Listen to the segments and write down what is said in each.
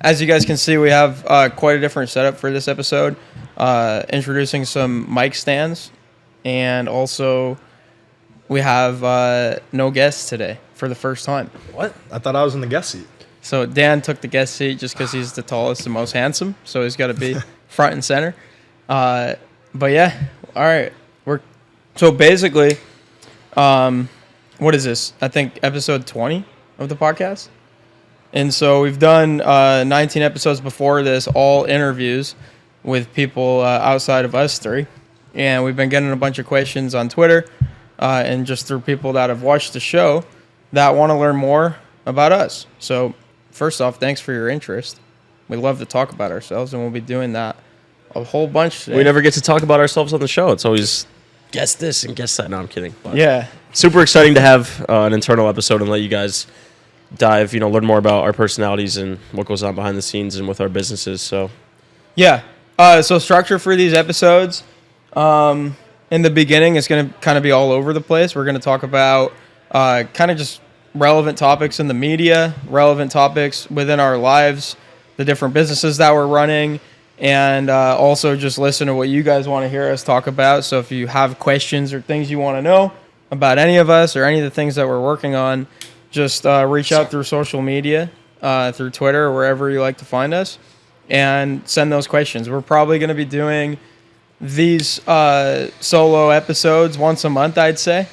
As you guys can see, we have quite a different setup for this episode. Introducing some mic stands, and also we have no guests today for the first time. What? I thought I was in the guest seat. So Dan took the guest seat just because he's the tallest and most handsome, so he's got to be front and center. But yeah, all right. So basically, what is this? I think episode 20 of the podcast. And so we've done 19 episodes before this, all interviews with people outside of us three. And we've been getting a bunch of questions on Twitter and just through people that have watched the show that want to learn more about us. So first off, thanks for your interest. We love to talk about ourselves, and we'll be doing that a whole bunch today. We never get to talk about ourselves on the show. It's always guess this and guess that. No, I'm kidding. But yeah. Super exciting to have an internal episode and let you guys dive, learn more about our personalities and what goes on behind the scenes and with our businesses. So, yeah. So structure for these episodes, in the beginning, it's going to kind of be all over the place. We're going to talk about kind of just relevant topics in the media, relevant topics within our lives, the different businesses that we're running, and also just listen to what you guys want to hear us talk about. So if you have questions or things you want to know about any of us or any of the things that we're working on, just reach out through social media, through Twitter, or wherever you like to find us, and send those questions. We're probably going to be doing these solo episodes once a month, I'd say.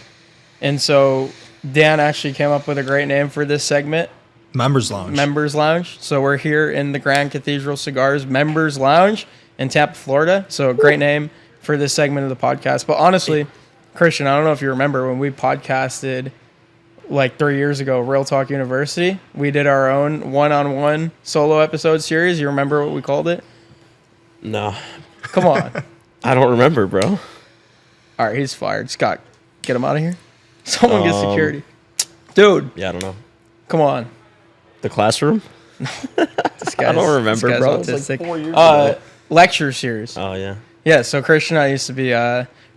And so Dan actually came up with a great name for this segment. Members Lounge. So we're here in the Grand Cathedral Cigars Members Lounge in Tampa, Florida. So a great name for this segment of the podcast. But honestly, Christian, I don't know if you remember when we podcasted like 3 years ago, Real Talk University, we did our own one-on-one solo episode series. You remember what we called it? No. Come on. I don't remember, bro. All right, he's fired. Scott, get him out of here. Someone get security. Dude. Yeah, I don't know. Come on. The classroom? I don't remember, bro. It's like 4 years ago. Lecture series. Oh, yeah. Yeah, so Christian and I used to be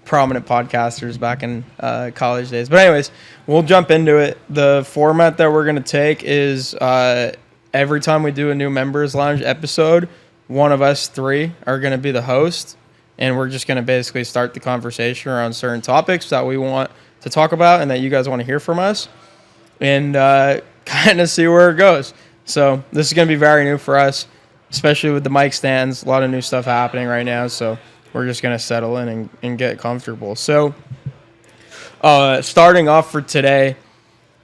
prominent podcasters back in college days. But anyways, we'll jump into it. The format that we're going to take is every time we do a new Members Lounge episode, one of us three are going to be the host, and we're just going to basically start the conversation around certain topics that we want to talk about and that you guys want to hear from us, and kind of see where it goes. So this is going to be very new for us, especially with the mic stands. A lot of new stuff happening right now, so we're just going to settle in and get comfortable. So starting off for today,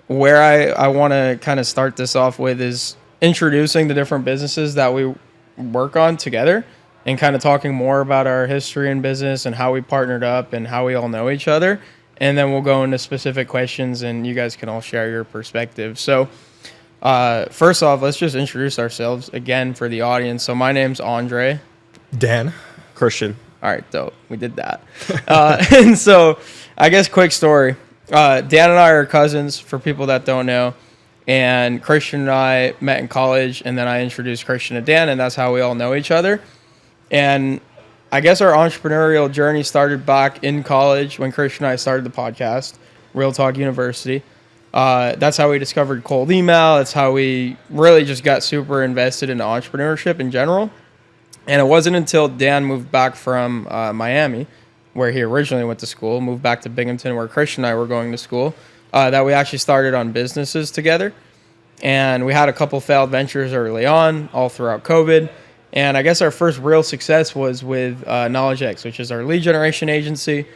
where I want to kind of start this off with is introducing the different businesses that we work on together and kind of talking more about our history in business and how we partnered up and how we all know each other. And then we'll go into specific questions and you guys can all share your perspective. So first off, let's just introduce ourselves again for the audience. So my name's Andre. Dan. Christian. All right, dope. We did that. And so I guess quick story. Dan and I are cousins for people that don't know. And Christian and I met in college, and then I introduced Christian to Dan, and that's how we all know each other. And I guess our entrepreneurial journey started back in college when Christian and I started the podcast, Real Talk University. That's how we discovered cold email. That's how we really just got super invested in entrepreneurship in general. And it wasn't until Dan moved back from Miami, where he originally went to school, moved back to Binghamton, where Christian and I were going to school, that we actually started on businesses together. And we had a couple failed ventures early on, all throughout COVID. And I guess our first real success was with KnowledgeX, which is our lead generation agency.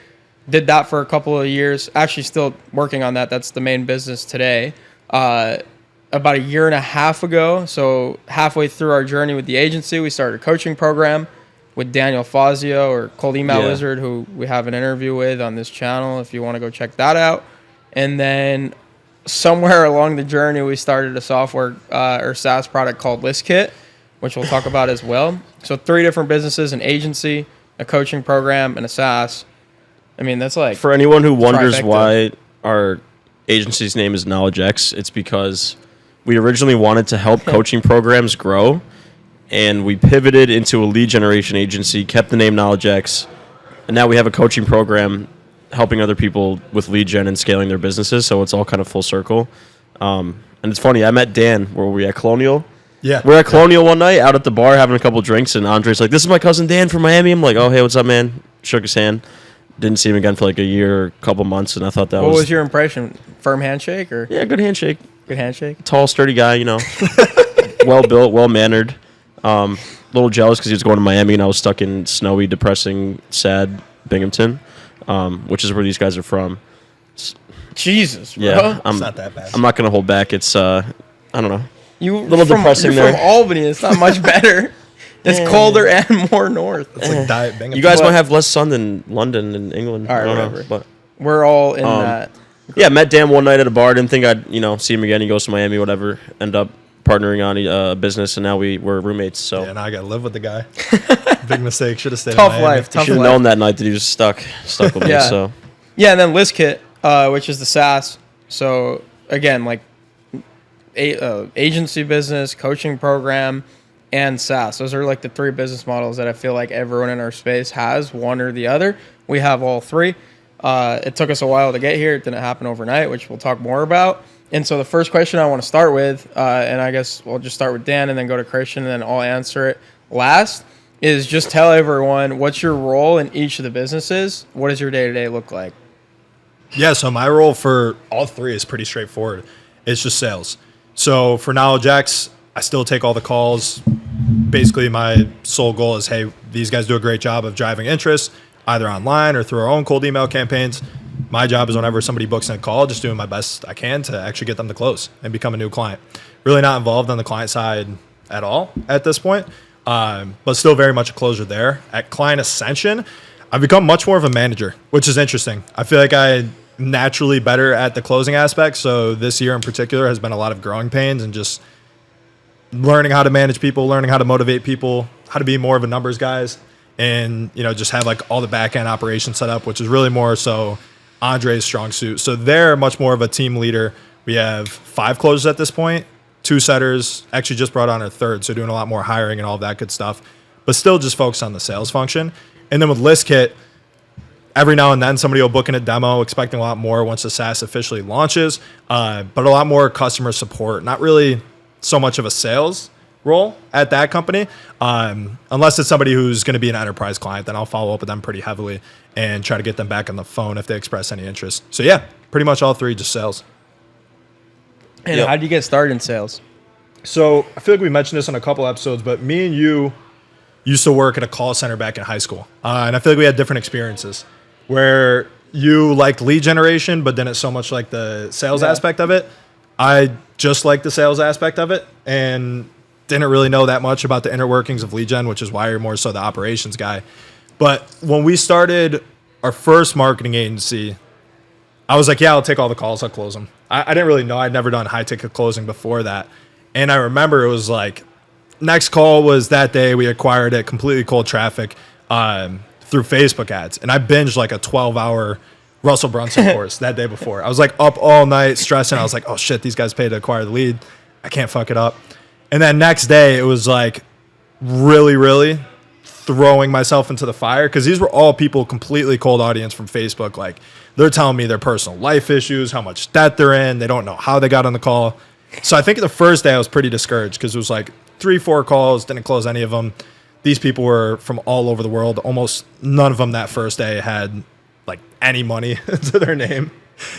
Did that for a couple of years. Actually still working on that. That's the main business today. About a year and a half ago, so halfway through our journey with the agency, we started a coaching program with Daniel Fazio, or Cold Email Wizard, who we have an interview with on this channel if you want to go check that out. And then somewhere along the journey, we started a software or SaaS product called ListKit, which we'll talk about as well. So 3 different businesses, an agency, a coaching program, and a SaaS. I mean, that's like... For anyone who wonders why our agency's name is KnowledgeX, it's because we originally wanted to help coaching programs grow, and we pivoted into a lead generation agency, kept the name KnowledgeX, and now we have a coaching program helping other people with lead gen and scaling their businesses, so it's all kind of full circle. And it's funny, I met Dan where we were at Colonial, Yeah. We're at Colonial one night, out at the bar, having a couple drinks, and Andre's like, "This is my cousin Dan from Miami." I'm like, "Oh, hey, what's up, man?" Shook his hand. Didn't see him again for like a year, a couple months, and I thought that What was your impression? Firm handshake or? Yeah, good handshake. Good handshake. Tall, sturdy guy, well built, well mannered. A little jealous because he was going to Miami and I was stuck in snowy, depressing, sad Binghamton, which is where these guys are from. Jesus, bro. Yeah, It's not that bad. I'm not gonna hold back. It's I don't know. You little depressing you're there. from Albany. It's not much better. It's colder and more north. It's like diet Binghamton. You guys might have less sun than London and England. All right, I don't know, whatever. but We're all in that. yeah, met Dan one night at a bar. Didn't think I'd see him again. He goes to Miami, whatever. End up partnering on a business, and now we're roommates. So Yeah, now I got to live with the guy. Big mistake. Should have stayed Tough in Miami. life. you Tough should have life. known that night that he was stuck with me. Yeah. So Yeah, and then ListKit, which is the SaaS. So again, like agency business, coaching program, and SaaS. Those are like the three business models that I feel like everyone in our space has, one or the other. We have all three. It took us a while to get here. It didn't happen overnight, which we'll talk more about. And so the first question I want to start with, and I guess we'll just start with Dan and then go to Christian and then I'll answer it last, is just tell everyone what's your role in each of the businesses. What does your day-to-day look like? Yeah, so my role for all three is pretty straightforward. It's just sales. So for KnowledgeX, I still take all the calls. Basically, my sole goal is, hey, these guys do a great job of driving interest, either online or through our own cold email campaigns. My job is whenever somebody books in a call, just doing my best I can to actually get them to close and become a new client. Really not involved on the client side at all at this point, but still very much a closer there. At Client Ascension, I've become much more of a manager, which is interesting. I feel like I'm naturally better at the closing aspect. So this year in particular has been a lot of growing pains and just learning how to manage people, learning how to motivate people, how to be more of a numbers guys, and just have like all the back end operations set up, which is really more so Andre's strong suit. So they're much more of a team leader. We have 5 closers at this point, 2 setters, actually just brought on our 3rd, so doing a lot more hiring and all of that good stuff, but still just focus on the sales function. And then with ListKit, every now and then somebody will book in a demo, expecting a lot more once the SaaS officially launches, but a lot more customer support, not really so much of a sales role at that company. Unless it's somebody who's going to be an enterprise client, then I'll follow up with them pretty heavily and try to get them back on the phone if they express any interest. So yeah, pretty much all 3 just sales. And how did you get started in sales? So I feel like we mentioned this in a couple episodes, but me and you used to work at a call center back in high school. And I feel like we had different experiences where you liked lead generation, but didn't so much like the sales aspect of it. I just liked the sales aspect of it and didn't really know that much about the inner workings of lead gen, which is why you're more so the operations guy. But when we started our first marketing agency, I was like, yeah, I'll take all the calls, I'll close them. I didn't really know. I'd never done high ticket closing before that. And I remember it was like, next call was that day we acquired it, completely cold traffic through Facebook ads. And I binged like a 12-hour Russell Brunson course that day before. I was like up all night stressing. I was like, oh shit, these guys paid to acquire the lead. I can't fuck it up. And then next day it was like really, really throwing myself into the fire because these were all people completely cold audience from Facebook. Like they're telling me their personal life issues, how much debt they're in. They don't know how they got on the call. So I think the first day I was pretty discouraged because it was like 3-4 calls, didn't close any of them. These people were from all over the world. Almost none of them that first day had like any money to their name.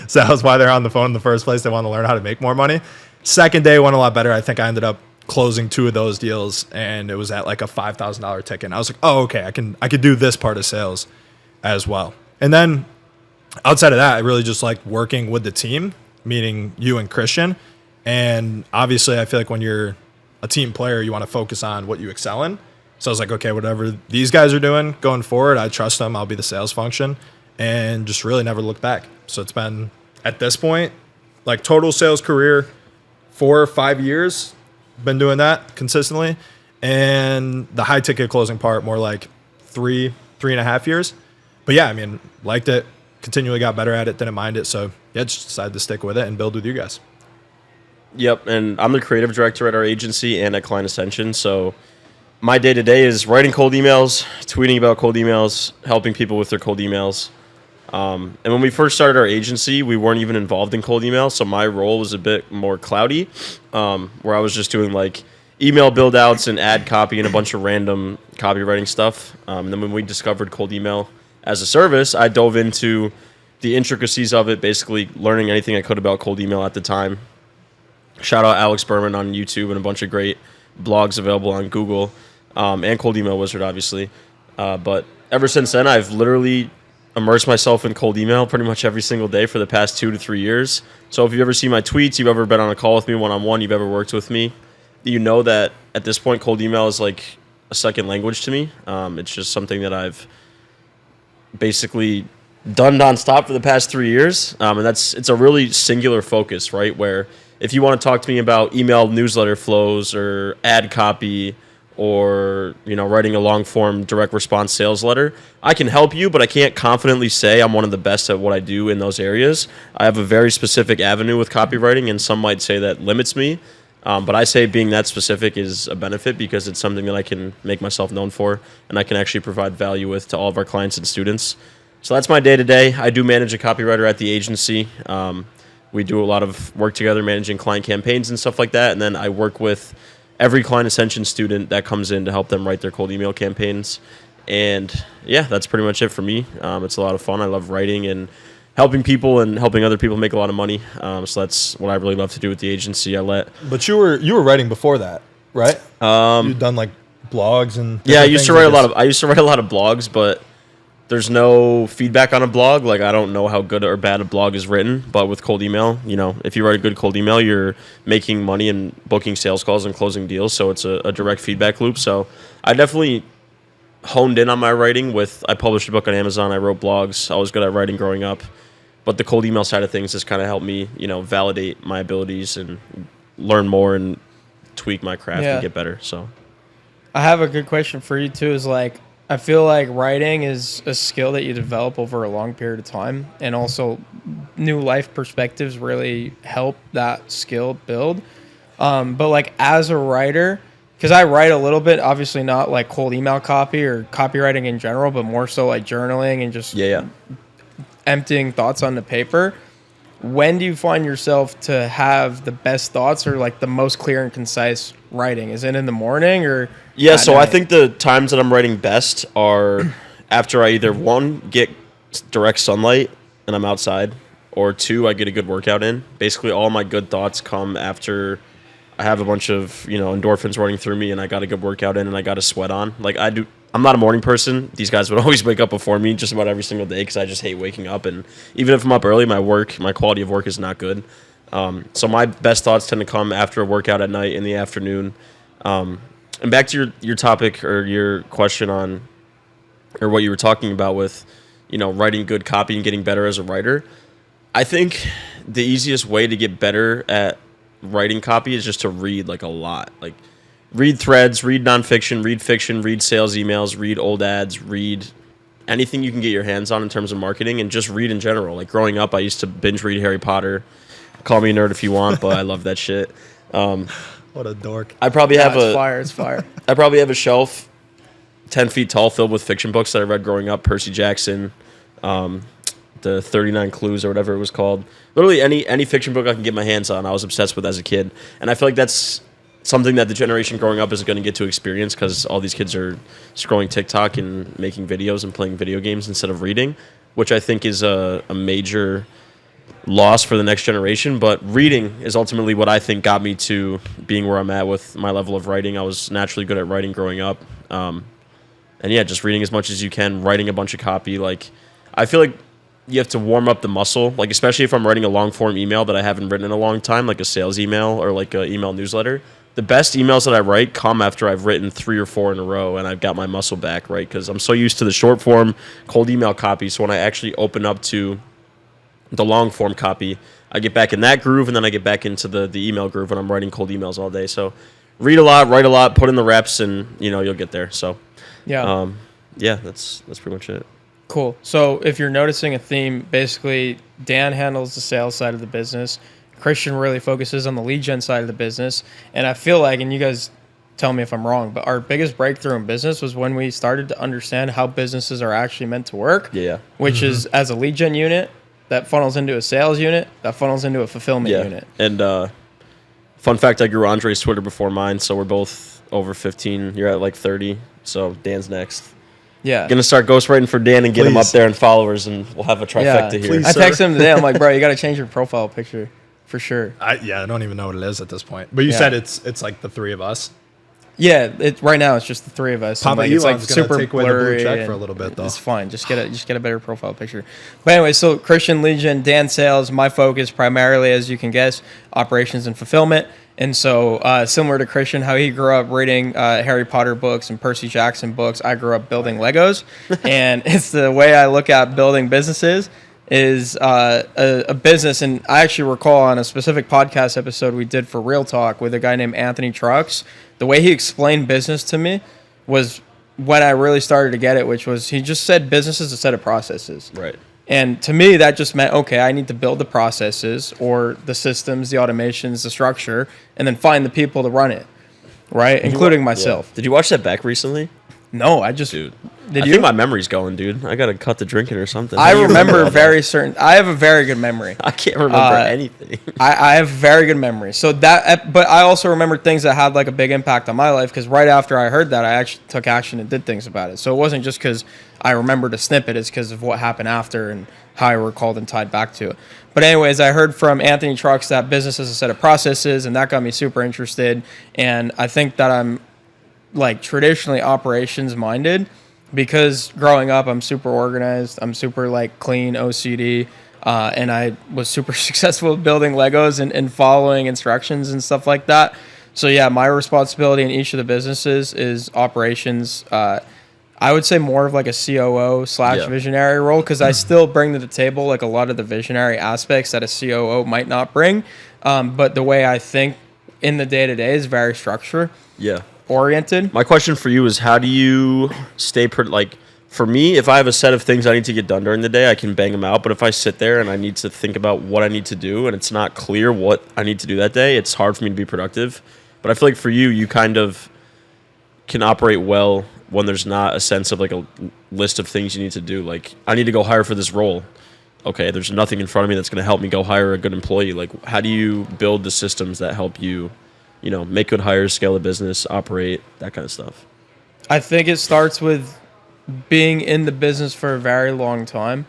So that was why they're on the phone in the first place. They want to learn how to make more money. Second day went a lot better. I think I ended up closing 2 of those deals and it was at like a $5,000 ticket. And I was like, oh, okay, I could do this part of sales as well. And then outside of that, I really just liked working with the team, meaning you and Christian. And obviously I feel like when you're a team player, you want to focus on what you excel in. So I was like, okay, whatever these guys are doing going forward, I trust them. I'll be the sales function and just really never look back. So it's been at this point, like total sales career, 4 or 5 years, been doing that consistently. And the high ticket closing part, more like 3.5 years. But yeah, I mean, liked it, continually got better at it, didn't mind it. So yeah, just decided to stick with it and build with you guys. Yep, and I'm the creative director at our agency and at Client Ascension. So my day-to-day is writing cold emails, tweeting about cold emails, helping people with their cold emails. And when we first started our agency, we weren't even involved in cold emails, so my role was a bit more cloudy, where I was just doing like email build outs and ad copy and a bunch of random copywriting stuff. And then when we discovered cold email as a service, I dove into the intricacies of it, basically learning anything I could about cold email at the time. Shout out Alex Berman on YouTube and a bunch of great blogs available on Google, and Cold Email Wizard, obviously. But ever since then, I've literally immersed myself in cold email pretty much every single day for the past 2 to 3 years. So if you've ever seen my tweets, you've ever been on a call with me one-on-one, you've ever worked with me, you know that at this point, cold email is like a second language to me. It's just something that I've basically done nonstop for the past 3 years. And it's a really singular focus, right? Where if you want to talk to me about email newsletter flows or ad copy or, writing a long form direct response sales letter, I can help you, but I can't confidently say I'm one of the best at what I do in those areas. I have a very specific avenue with copywriting, and some might say that limits me. But I say being that specific is a benefit because it's something that I can make myself known for and I can actually provide value with to all of our clients and students. So that's my day-to-day. I do manage a copywriter at the agency. We do a lot of work together managing client campaigns and stuff like that. And then I work with every Client Ascension student that comes in to help them write their cold email campaigns. And yeah, that's pretty much it for me. It's a lot of fun. I love writing and helping people and helping other people make a lot of money. So that's what I really love to do with the agency. But you were writing before that, right? You've done like blogs and I used to write a lot of blogs, but there's no feedback on a blog. Like, I don't know how good or bad a blog is written, but with cold email, if you write a good cold email, you're making money and booking sales calls and closing deals. So it's a direct feedback loop. So I definitely honed in on my writing I published a book on Amazon. I wrote blogs. I was good at writing growing up, but the cold email side of things has kind of helped me, validate my abilities and learn more and tweak my craft and get better. So I have a good question for you too, is like, I feel like writing is a skill that you develop over a long period of time, and also new life perspectives really help that skill build. But like as a writer, because I write a little bit, obviously not like cold email copy or copywriting in general, but more so like journaling and just emptying thoughts onto paper. When do you find yourself to have the best thoughts or like the most clear and concise writing? Is it in the morning or? Yeah, so I think the times that I'm writing best are after I either, one, get direct sunlight and I'm outside, or two, I get a good workout in. Basically, all my good thoughts come after I have a bunch of, endorphins running through me and I got a good workout in and I got a sweat on. Like I'm not a morning person. These guys would always wake up before me just about every single day because I just hate waking up. And even if I'm up early, my quality of work is not good. So my best thoughts tend to come after a workout at night in the afternoon. And back to your topic or your question on, or what you were talking about with, writing good copy and getting better as a writer. I think the easiest way to get better at writing copy is just to read like a lot. Like read threads, read nonfiction, read fiction, read sales emails, read old ads, read anything you can get your hands on in terms of marketing, and just read in general. Like growing up, I used to binge read Harry Potter. Call me a nerd if you want, but I love that shit. What a dork. I probably have it's fire. I probably have a shelf 10 feet tall filled with fiction books that I read growing up. Percy Jackson, the 39 Clues or whatever it was called. Literally any fiction book I can get my hands on, I was obsessed with as a kid. And I feel like that's something that the generation growing up is going to get to experience because all these kids are scrolling TikTok and making videos and playing video games instead of reading, which I think is a major loss for the next generation. But reading is ultimately what I think got me to being where I'm at with my level of writing. I was naturally good at writing growing up. And yeah, just reading as much as you can, writing a bunch of copy. Like, I feel like you have to warm up the muscle, like especially if I'm writing a long form email that I haven't written in a long time, like a sales email or like an email newsletter. The best emails that I write come after I've written 3 or 4 in a row and I've got my muscle back, right? Because I'm so used to the short form cold email copy. So when I actually open up to the long form copy, I get back in that groove, and then I get back into the email groove when I'm writing cold emails all day. So read a lot, write a lot, put in the reps, and you'll get there. So that's pretty much it. Cool. So if you're noticing a theme, basically Dan handles the sales side of the business. Christian really focuses on the lead gen side of the business. And I feel like, and you guys tell me if I'm wrong, but our biggest breakthrough in business was when we started to understand how businesses are actually meant to work. Yeah. Which is as a lead gen unit that funnels into a sales unit that funnels into a fulfillment unit. And Fun fact, I grew Andre's Twitter before mine, so we're both over 15. You're at like 30, so Dan's next. Yeah. Gonna start ghostwriting for Dan and get him up there in followers, and we'll have a trifecta here. Please. I Sir. texted him today. I'm like, bro, you got to change your profile picture for sure. I don't even know what it is at this point. But you Yeah. said it's like the three of us. Yeah, right now it's just the three of us. Papa Like, it's like Elon's gonna super take away the blue blurry check and for a little bit, though. It's fine. Just get a better profile picture. But anyway, so Christian Legion, Dan Sales. My focus primarily, as you can guess, operations and fulfillment. And so similar to Christian, how he grew up reading Harry Potter books and Percy Jackson books, I grew up building Legos. And it's the way I look at building businesses is a business. And I actually recall on a specific podcast episode we did for Real Talk with a guy named Anthony Trucks, the way he explained business to me was when I really started to get it, which was he just said business is a set of processes. Right. And to me, that just meant, okay, I need to build the processes or the systems, the automations, the structure, and then find the people to run it, right? Including myself. Yeah. Did you watch that back recently? No, I just... Dude. Did I you? think my memory's going, dude. I got to cut the drinking or something. I How do you remember all very certain... I have a very good memory. that? I can't remember anything. I have very good memory. So that, but I also remember things that had like a big impact on my life because right after I heard that, I actually took action and did things about it. So it wasn't just because I remembered a snippet; it's because of what happened after and how I recalled and tied back to it. But anyways, I heard from Anthony Trucks that business is a set of processes, and that got me super interested. And I think that I'm like traditionally operations minded because growing up, I'm super organized. I'm super like clean, OCD. And I was super successful at building Legos and following instructions and stuff like that. So yeah, my responsibility in each of the businesses is operations. I would say more of like a COO / visionary role because I still bring to the table like a lot of the visionary aspects that a COO might not bring. But the way I think in the day-to-day is very structure oriented. My question for you is how do you stay for me, if I have a set of things I need to get done during the day, I can bang them out. But if I sit there and I need to think about what I need to do and it's not clear what I need to do that day, it's hard for me to be productive. But I feel like for you, you kind of can operate well when there's not a sense of like a list of things you need to do. Like, I need to go hire for this role. Okay, there's nothing in front of me that's going to help me go hire a good employee. Like, how do you build the systems that help you, make good hires, scale a business, operate, that kind of stuff? I think it starts with being in the business for a very long time.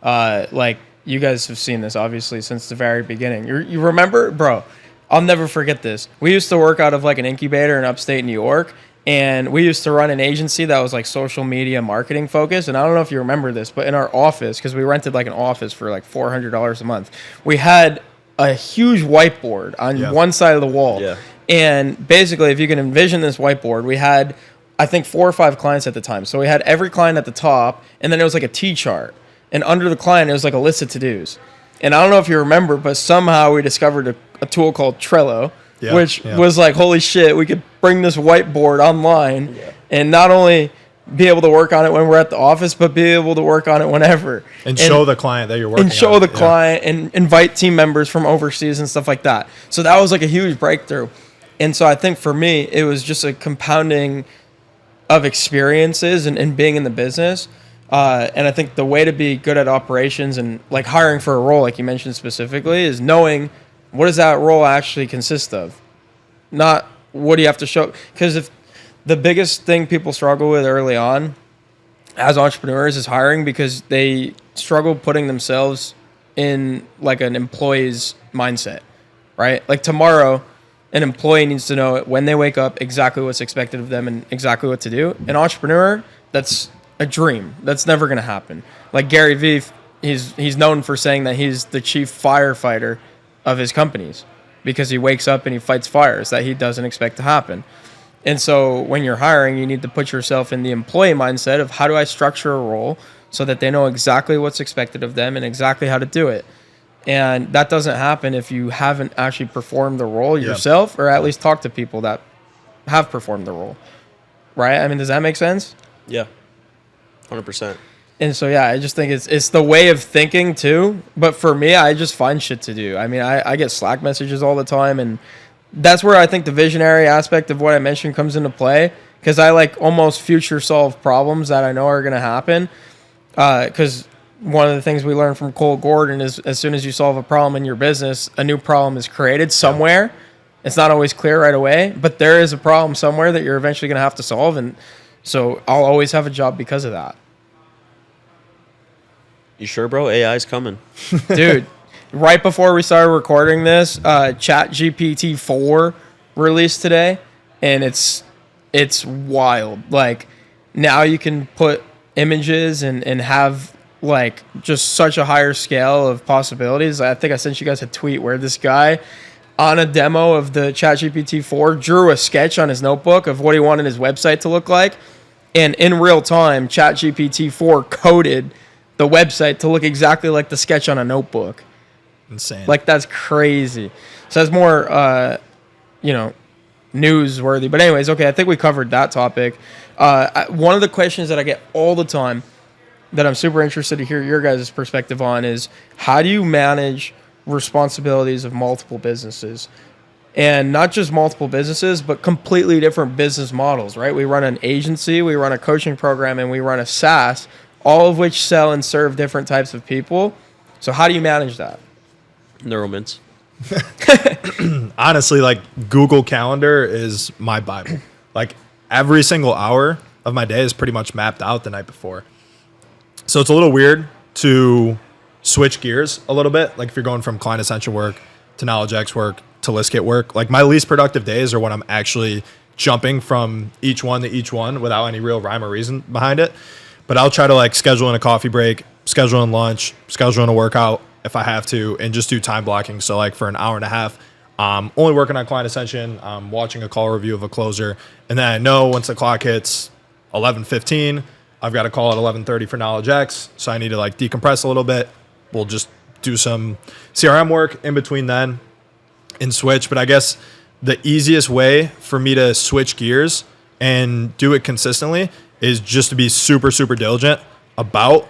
Like you guys have seen this obviously since the very beginning. You remember, bro, I'll never forget this. We used to work out of like an incubator in upstate New York, and we used to run an agency that was like social media marketing focused. And I don't know if you remember this, but in our office, because we rented like an office for like $400 a month, we had a huge whiteboard on one side of the wall. Yeah. And basically, if you can envision this whiteboard, we had I think 4 or 5 clients at the time. So we had every client at the top, and then it was like a T chart. And under the client, it was like a list of to-dos. And I don't know if you remember, but somehow we discovered a tool called Trello, which was like, holy shit, we could bring this whiteboard online and not only be able to work on it when we're at the office, but be able to work on it whenever. And show the client that you're working on and show the client and invite team members from overseas and stuff like that. So that was like a huge breakthrough. And so I think for me, it was just a compounding of experiences and being in the business. And I think the way to be good at operations and like hiring for a role, like you mentioned specifically, is knowing what does that role actually consist of? Not what do you have to show? Because if the biggest thing people struggle with early on as entrepreneurs is hiring because they struggle putting themselves in like an employee's mindset, right? Like tomorrow, an employee needs to know when they wake up exactly what's expected of them and exactly what to do. An entrepreneur, that's a dream. That's never going to happen. Like Gary Vee, he's known for saying that he's the chief firefighter of his companies because he wakes up and he fights fires that he doesn't expect to happen. And so when you're hiring, you need to put yourself in the employee mindset of how do I structure a role so that they know exactly what's expected of them and exactly how to do it. And that doesn't happen if you haven't actually performed the role yourself or at least talk to people that have performed the role. Right? I mean, does that make sense? Yeah. 100%. And so, yeah, I just think it's the way of thinking too. But for me, I just find shit to do. I mean, I get Slack messages all the time. And that's where I think the visionary aspect of what I mentioned comes into play. Because I like almost future solve problems that I know are going to happen. Because one of the things we learned from Cole Gordon is as soon as you solve a problem in your business, a new problem is created somewhere. It's not always clear right away, but there is a problem somewhere that you're eventually going to have to solve. And so I'll always have a job because of that. You sure, bro? AI's coming. Dude, right before we started recording this, ChatGPT 4 released today, and it's wild. Like, now you can put images and have like just such a higher scale of possibilities. I think I sent you guys a tweet where this guy on a demo of the ChatGPT 4 drew a sketch on his notebook of what he wanted his website to look like, and in real time ChatGPT 4 coded the website to look exactly like the sketch on a notebook. Insane. Like, that's crazy. So that's more newsworthy. But anyways, okay, I think we covered that topic. One of the questions that I get all the time that I'm super interested to hear your guys' perspective on is, how do you manage responsibilities of multiple businesses? And not just multiple businesses, but completely different business models, right? We run an agency, we run a coaching program, and we run a SaaS, all of which sell and serve different types of people. So how do you manage that? Neuromints. Honestly, like, Google Calendar is my Bible. Like, every single hour of my day is pretty much mapped out the night before. So it's a little weird to switch gears a little bit. Like, if you're going from Client Ascension work to KnowledgeX work to ListKit work, like, my least productive days are when I'm actually jumping from each one to each one without any real rhyme or reason behind it. But I'll try to, like, schedule in a coffee break, schedule in lunch, schedule in a workout if I have to, and just do time blocking. So, like, for an hour and a half, only working on Client Ascension, watching a call review of a closer. And then I know once the clock hits 11:15, I've got a call at 11:30 for KnowledgeX. So I need to, like, decompress a little bit. We'll just do some CRM work in between then and switch. But I guess the easiest way for me to switch gears and do it consistently is just to be super, super diligent about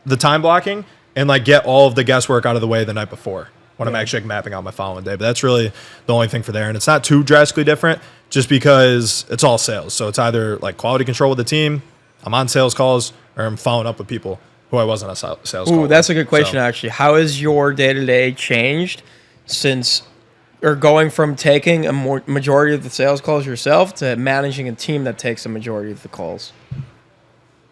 the time blocking and, like, get all of the guesswork out of the way the night before when I'm actually, like, mapping out my following day. But that's really the only thing for there. And it's not too drastically different just because it's all sales. So it's either, like, quality control with the team, I'm on sales calls, or I'm following up with people who I wasn't on sales call. Ooh, that's a good question, actually. How has your day-to-day changed since, or going from taking a majority of the sales calls yourself to managing a team that takes a majority of the calls?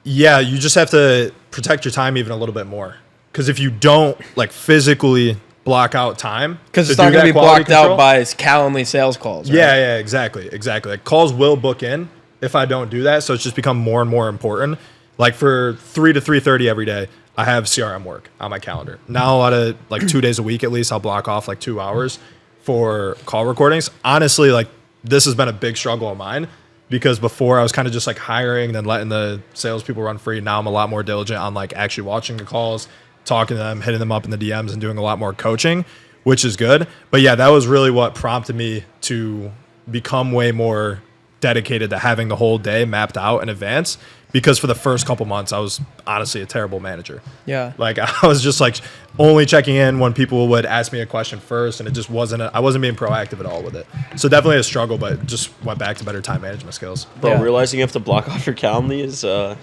Yeah, you just have to protect your time even a little bit more. Because if you don't, like, physically block out time, because it's not going to be blocked out by Calendly sales calls, right? Yeah, exactly. Like, calls will book in if I don't do that, so it's just become more and more important. Like, for 3 to 3:30 every day, I have CRM work on my calendar. Now, a lot of, like, 2 days a week at least, I'll block off, like, 2 hours for call recordings. Honestly, like, this has been a big struggle of mine, because before I was kind of just, like, hiring and then letting the salespeople run free. Now I'm a lot more diligent on, like, actually watching the calls, talking to them, hitting them up in the DMs, and doing a lot more coaching, which is good. But yeah, that was really what prompted me to become way more dedicated to having the whole day mapped out in advance, because for the first couple months I was honestly a terrible manager. Yeah. Like, I was just, like, only checking in when people would ask me a question first, and it just I wasn't being proactive at all with it. So definitely a struggle, but just went back to better time management skills. Bro, Yeah. realizing you have to block off your Calendly is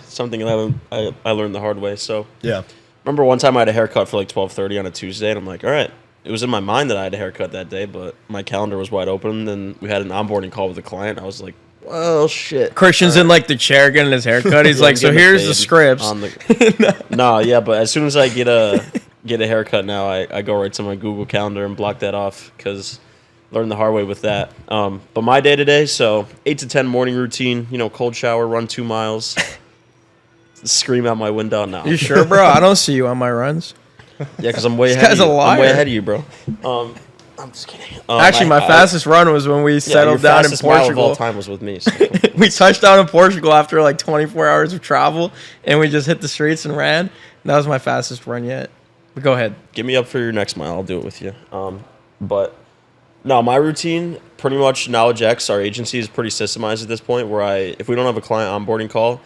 something that I learned the hard way. So Yeah. remember one time I had a haircut for like 12:30 on a Tuesday, and I'm like, all right. It was in my mind that I had a haircut that day, but my calendar was wide open, and we had an onboarding call with a client. I was like, well, shit. Christian's in, like, the chair getting his haircut. He's Yeah, like, I'm so getting here's paid the scripts. on No, yeah, but as soon as I get a haircut now, I go right to my Google Calendar and block that off, because learned the hard way with that. But my day-to-day, so 8 to 10 morning routine, cold shower, run 2 miles, scream out my window. No. You sure, bro? I don't see you on my runs. Yeah, because I'm way This ahead of guy's you. a I'm way liar. ahead of you, bro. I'm just kidding. Actually, my fastest run was when we settled down in Mile of all Portugal. time was with me. So. We touched down in Portugal after like 24 hours of travel, and we just hit the streets and ran. And that was my fastest run yet. But go ahead. Get me up for your next mile. I'll do it with you. But no, my routine, pretty much KnowledgeX, our agency, is pretty systemized at this point, where if we don't have a client onboarding call,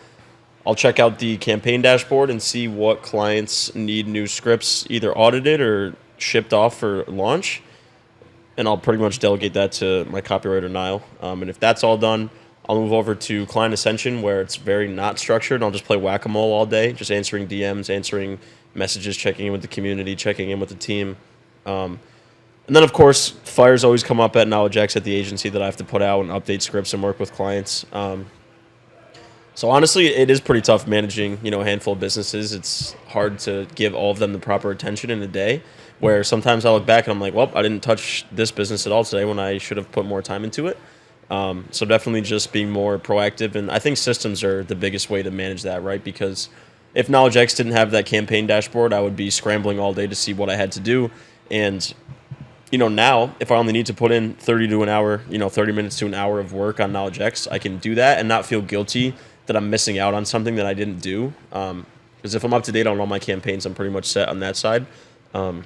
I'll check out the campaign dashboard and see what clients need new scripts either audited or shipped off for launch. And I'll pretty much delegate that to my copywriter, Niall. And if that's all done, I'll move over to Client Ascension, where it's very not structured. I'll just play whack-a-mole all day, just answering DMs, answering messages, checking in with the community, checking in with the team. And then, of course, fires always come up at KnowledgeX at the agency that I have to put out and update scripts and work with clients. So honestly, it is pretty tough managing, a handful of businesses. It's hard to give all of them the proper attention in a day, where sometimes I look back and I'm like, well, I didn't touch this business at all today when I should have put more time into it. So definitely just being more proactive. And I think systems are the biggest way to manage that, right? Because if KnowledgeX didn't have that campaign dashboard, I would be scrambling all day to see what I had to do. And now if I only need to put in 30 minutes to an hour of work on KnowledgeX, I can do that and not feel guilty that I'm missing out on something that I didn't do. Because if I'm up to date on all my campaigns, I'm pretty much set on that side. And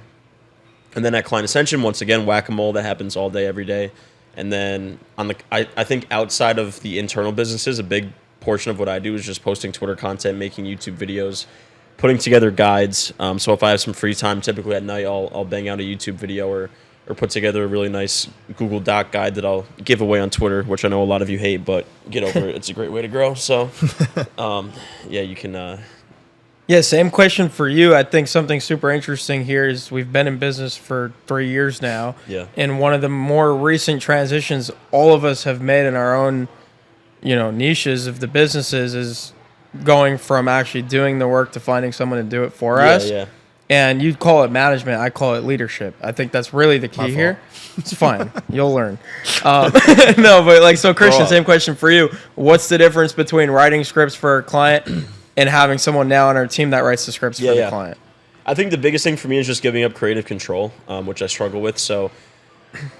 then at Client Ascension, once again, whack-a-mole, that happens all day, every day. And then I think outside of the internal businesses, a big portion of what I do is just posting Twitter content, making YouTube videos, putting together guides. So if I have some free time, typically at night, I'll bang out a YouTube video or put together a really nice Google Doc guide that I'll give away on Twitter, which I know a lot of you hate, but get over it. It's a great way to grow. So, you can... Yeah, same question for you. I think something super interesting here is we've been in business for 3 years now. Yeah. And one of the more recent transitions all of us have made in our own, niches of the businesses is going from actually doing the work to finding someone to do it for us. Yeah. And you call it management, I call it leadership. I think that's really the key here. It's fine. You'll learn. No, but so Christian, same question for you. What's the difference between writing scripts for a client and having someone now on our team that writes the scripts for the client? I think the biggest thing for me is just giving up creative control, which I struggle with. So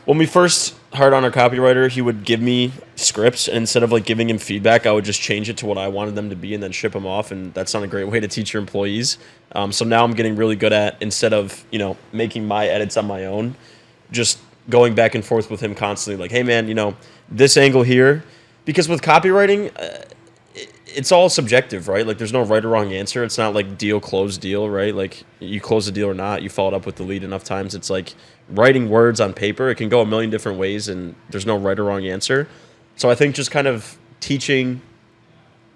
when we first hired on our copywriter, he would give me scripts, and instead of giving him feedback, I would just change it to what I wanted them to be and then ship them off. And that's not a great way to teach your employees. So now I'm getting really good at, instead of, making my edits on my own, just going back and forth with him constantly. Like, hey man, this angle here, because with copywriting, it's all subjective, right? There's no right or wrong answer. It's not like deal, close deal, right? You close the deal or not, you followed up with the lead enough times. It's like writing words on paper. It can go a million different ways, and there's no right or wrong answer. So I think just kind of teaching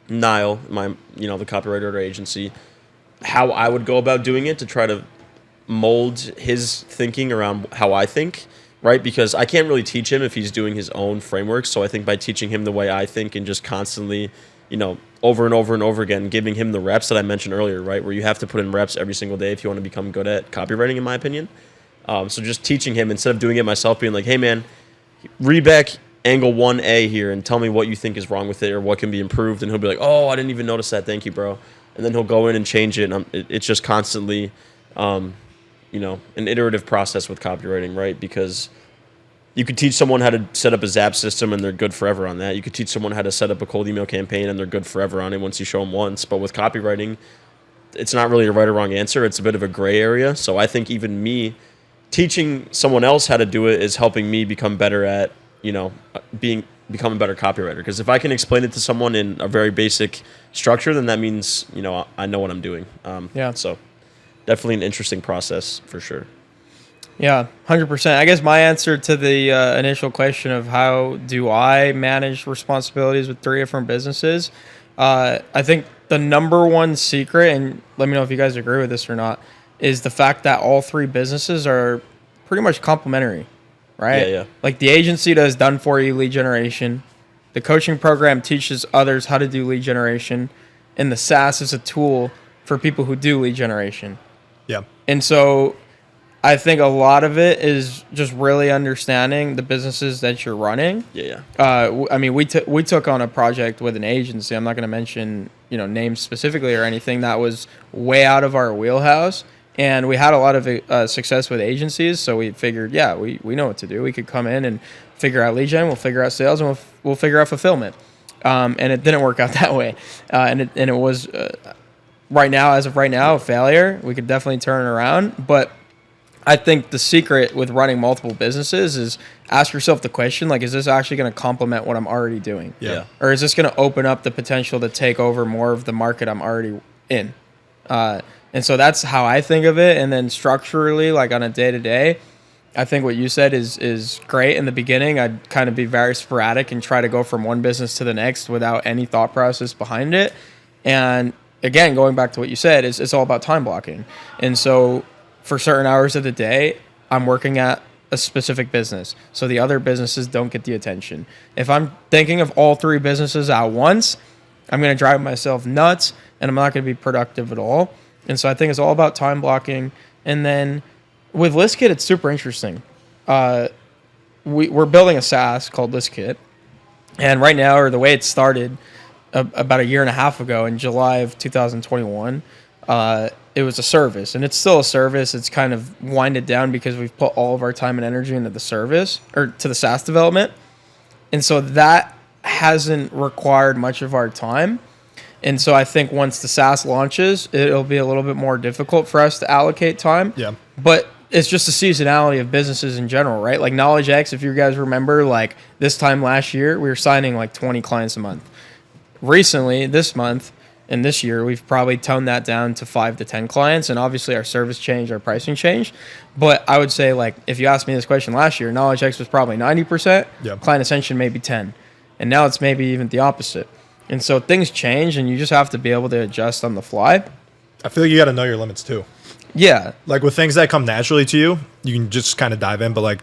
Niall, the copywriter at our agency, how I would go about doing it to try to mold his thinking around how I think, right? Because I can't really teach him if he's doing his own framework. So I think by teaching him the way I think and just constantly, over and over and over again, giving him the reps that I mentioned earlier, right? Where you have to put in reps every single day if you want to become good at copywriting, in my opinion. So just teaching him, instead of doing it myself, being like, hey man, read back angle 1A here and tell me what you think is wrong with it or what can be improved. And he'll be like, oh, I didn't even notice that. Thank you, bro. And then he'll go in and change it. And it's just constantly, an iterative process with copywriting, right? Because you could teach someone how to set up a Zap system and they're good forever on that. You could teach someone how to set up a cold email campaign and they're good forever on it once you show them once. But with copywriting, it's not really a right or wrong answer. It's a bit of a gray area. So I think even me teaching someone else how to do it is helping me become better at, become a better copywriter. Because if I can explain it to someone in a very basic structure, then that means, I know what I'm doing. So definitely an interesting process for sure. Yeah, 100%. I guess my answer to the initial question of how do I manage responsibilities with 3 different businesses, I think the number one secret, and let me know if you guys agree with this or not, is the fact that all 3 businesses are pretty much complementary, right? Yeah. The agency does done-for-you lead generation. The coaching program teaches others how to do lead generation. And the SaaS is a tool for people who do lead generation. Yeah. And so I think a lot of it is just really understanding the businesses that you're running. Yeah. We took on a project with an agency. I'm not going to mention, names specifically or anything. That was way out of our wheelhouse. And we had a lot of success with agencies. So we figured, we know what to do. We could come in and figure out lead gen. We'll figure out sales, and we'll figure out fulfillment. And it didn't work out that way. And it was as of right now, a failure. We could definitely turn it around. But I think the secret with running multiple businesses is ask yourself the question, is this actually going to complement what I'm already doing? Yeah. Or is this going to open up the potential to take over more of the market I'm already in? And so that's how I think of it. And then structurally, on a day-to-day, I think what you said is great. In the beginning, I'd kind of be very sporadic and try to go from one business to the next without any thought process behind it. And again, going back to what you said, it's all about time blocking. And so for certain hours of the day, I'm working at a specific business, so the other businesses don't get the attention. If I'm thinking of all 3 businesses at once, I'm going to drive myself nuts, and I'm not going to be productive at all. And so I think it's all about time blocking. And then with ListKit, it's super interesting. We're building a SaaS called ListKit, and right now, or the way it started about a year and a half ago in July of 2021, it was a service, and it's still a service. It's kind of winded down because we've put all of our time and energy into the service, or to the SaaS development. And so that hasn't required much of our time. And so I think once the SaaS launches, it'll be a little bit more difficult for us to allocate time. Yeah. But it's just the seasonality of businesses in general, right? Like KnowledgeX, if you guys remember, like this time last year, we were signing like 20 clients a month. Recently, this month, and this year, we've probably toned that down to 5 to 10 clients, and obviously our service changed, our pricing changed. But I would say, like, if you asked me this question last year, KnowledgeX was probably 90%, Client Ascension maybe 10, and now it's maybe even the opposite. And so things change, and you just have to be able to adjust on the fly. I feel like you got to know your limits too. Yeah. Like with things that come naturally to you, you can just kind of dive in. But like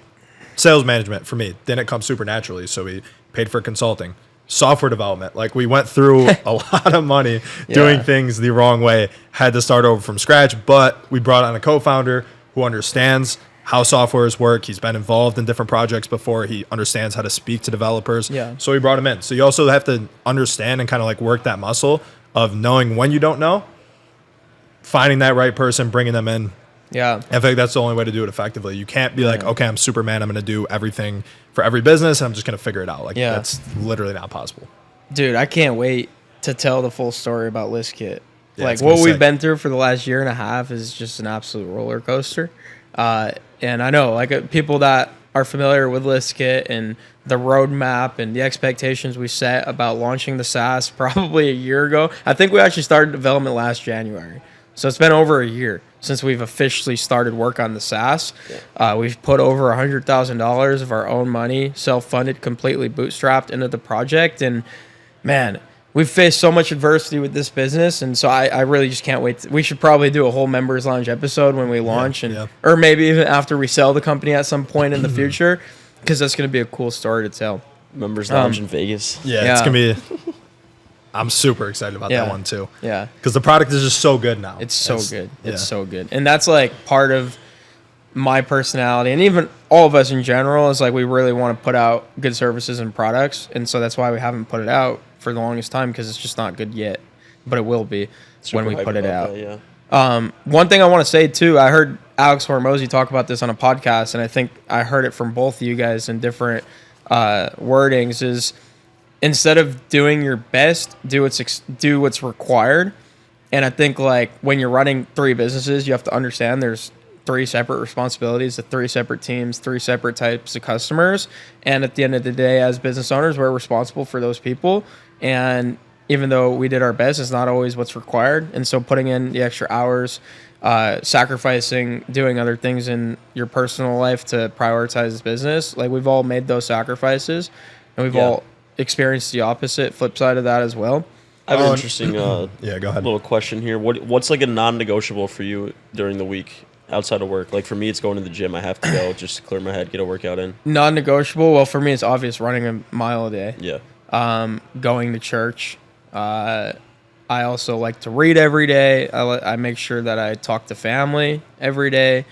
sales management for me, didn't come super naturally, so we paid for consulting. Software development, like we went through a lot of money doing things the wrong way, had to start over from scratch, but we brought on a co-founder who understands how softwares work. He's been involved in different projects before. He understands how to speak to developers. Yeah. So we brought him in. So you also have to understand and kind of like work that muscle of knowing when you don't know, finding that right person, bringing them in. Yeah. I think that's the only way to do it effectively. You can't be like, okay, I'm Superman. I'm going to do everything for every business, and I'm just going to figure it out. Like, that's literally not possible. Dude, I can't wait to tell the full story about ListKit. Yeah, like, what we've been through for the last year and a half is just an absolute roller coaster. And I know, like, people that are familiar with ListKit and the roadmap and the expectations we set about launching the SaaS probably a year ago. I think we actually started development last January. So it's been over a year since we've officially started work on the SaaS. We've put over $100,000 of our own money, self-funded, completely bootstrapped into the project. And man, we've faced so much adversity with this business. And so I really just can't wait. We should probably do a whole members lounge episode when we launch or maybe even after we sell the company at some point in the future, because that's going to be a cool story to tell. Members lounge in Vegas. Yeah, it's going to be... I'm super excited about that one too. Yeah. Because the product is just so good now. It's so good. It's so good. And that's like part of my personality, and even all of us in general, is like we really want to put out good services and products. And so that's why we haven't put it out for the longest time, because it's just not good yet. But it will be when we put it out. That, one thing I want to say too, I heard Alex Hormozy talk about this on a podcast, and I think I heard it from both of you guys in different wordings, is instead of doing your best, do what's required. And I think like when you're running 3 businesses, you have to understand there's 3 separate responsibilities, the 3 separate teams, 3 separate types of customers. And at the end of the day, as business owners, we're responsible for those people. And even though we did our best, it's not always what's required. And so putting in the extra hours, sacrificing, doing other things in your personal life to prioritize this business, like we've all made those sacrifices, and we've all experienced the opposite flip side of that as well. I have an interesting go ahead. Little question here. What's like a non-negotiable for you during the week outside of work? Like for me, it's going to the gym. I have to go just to clear my head, get a workout in. Non-negotiable? Well, for me, it's obvious, running a mile a day. Yeah. Going to church. I also like to read every day. I make sure that I talk to family every day.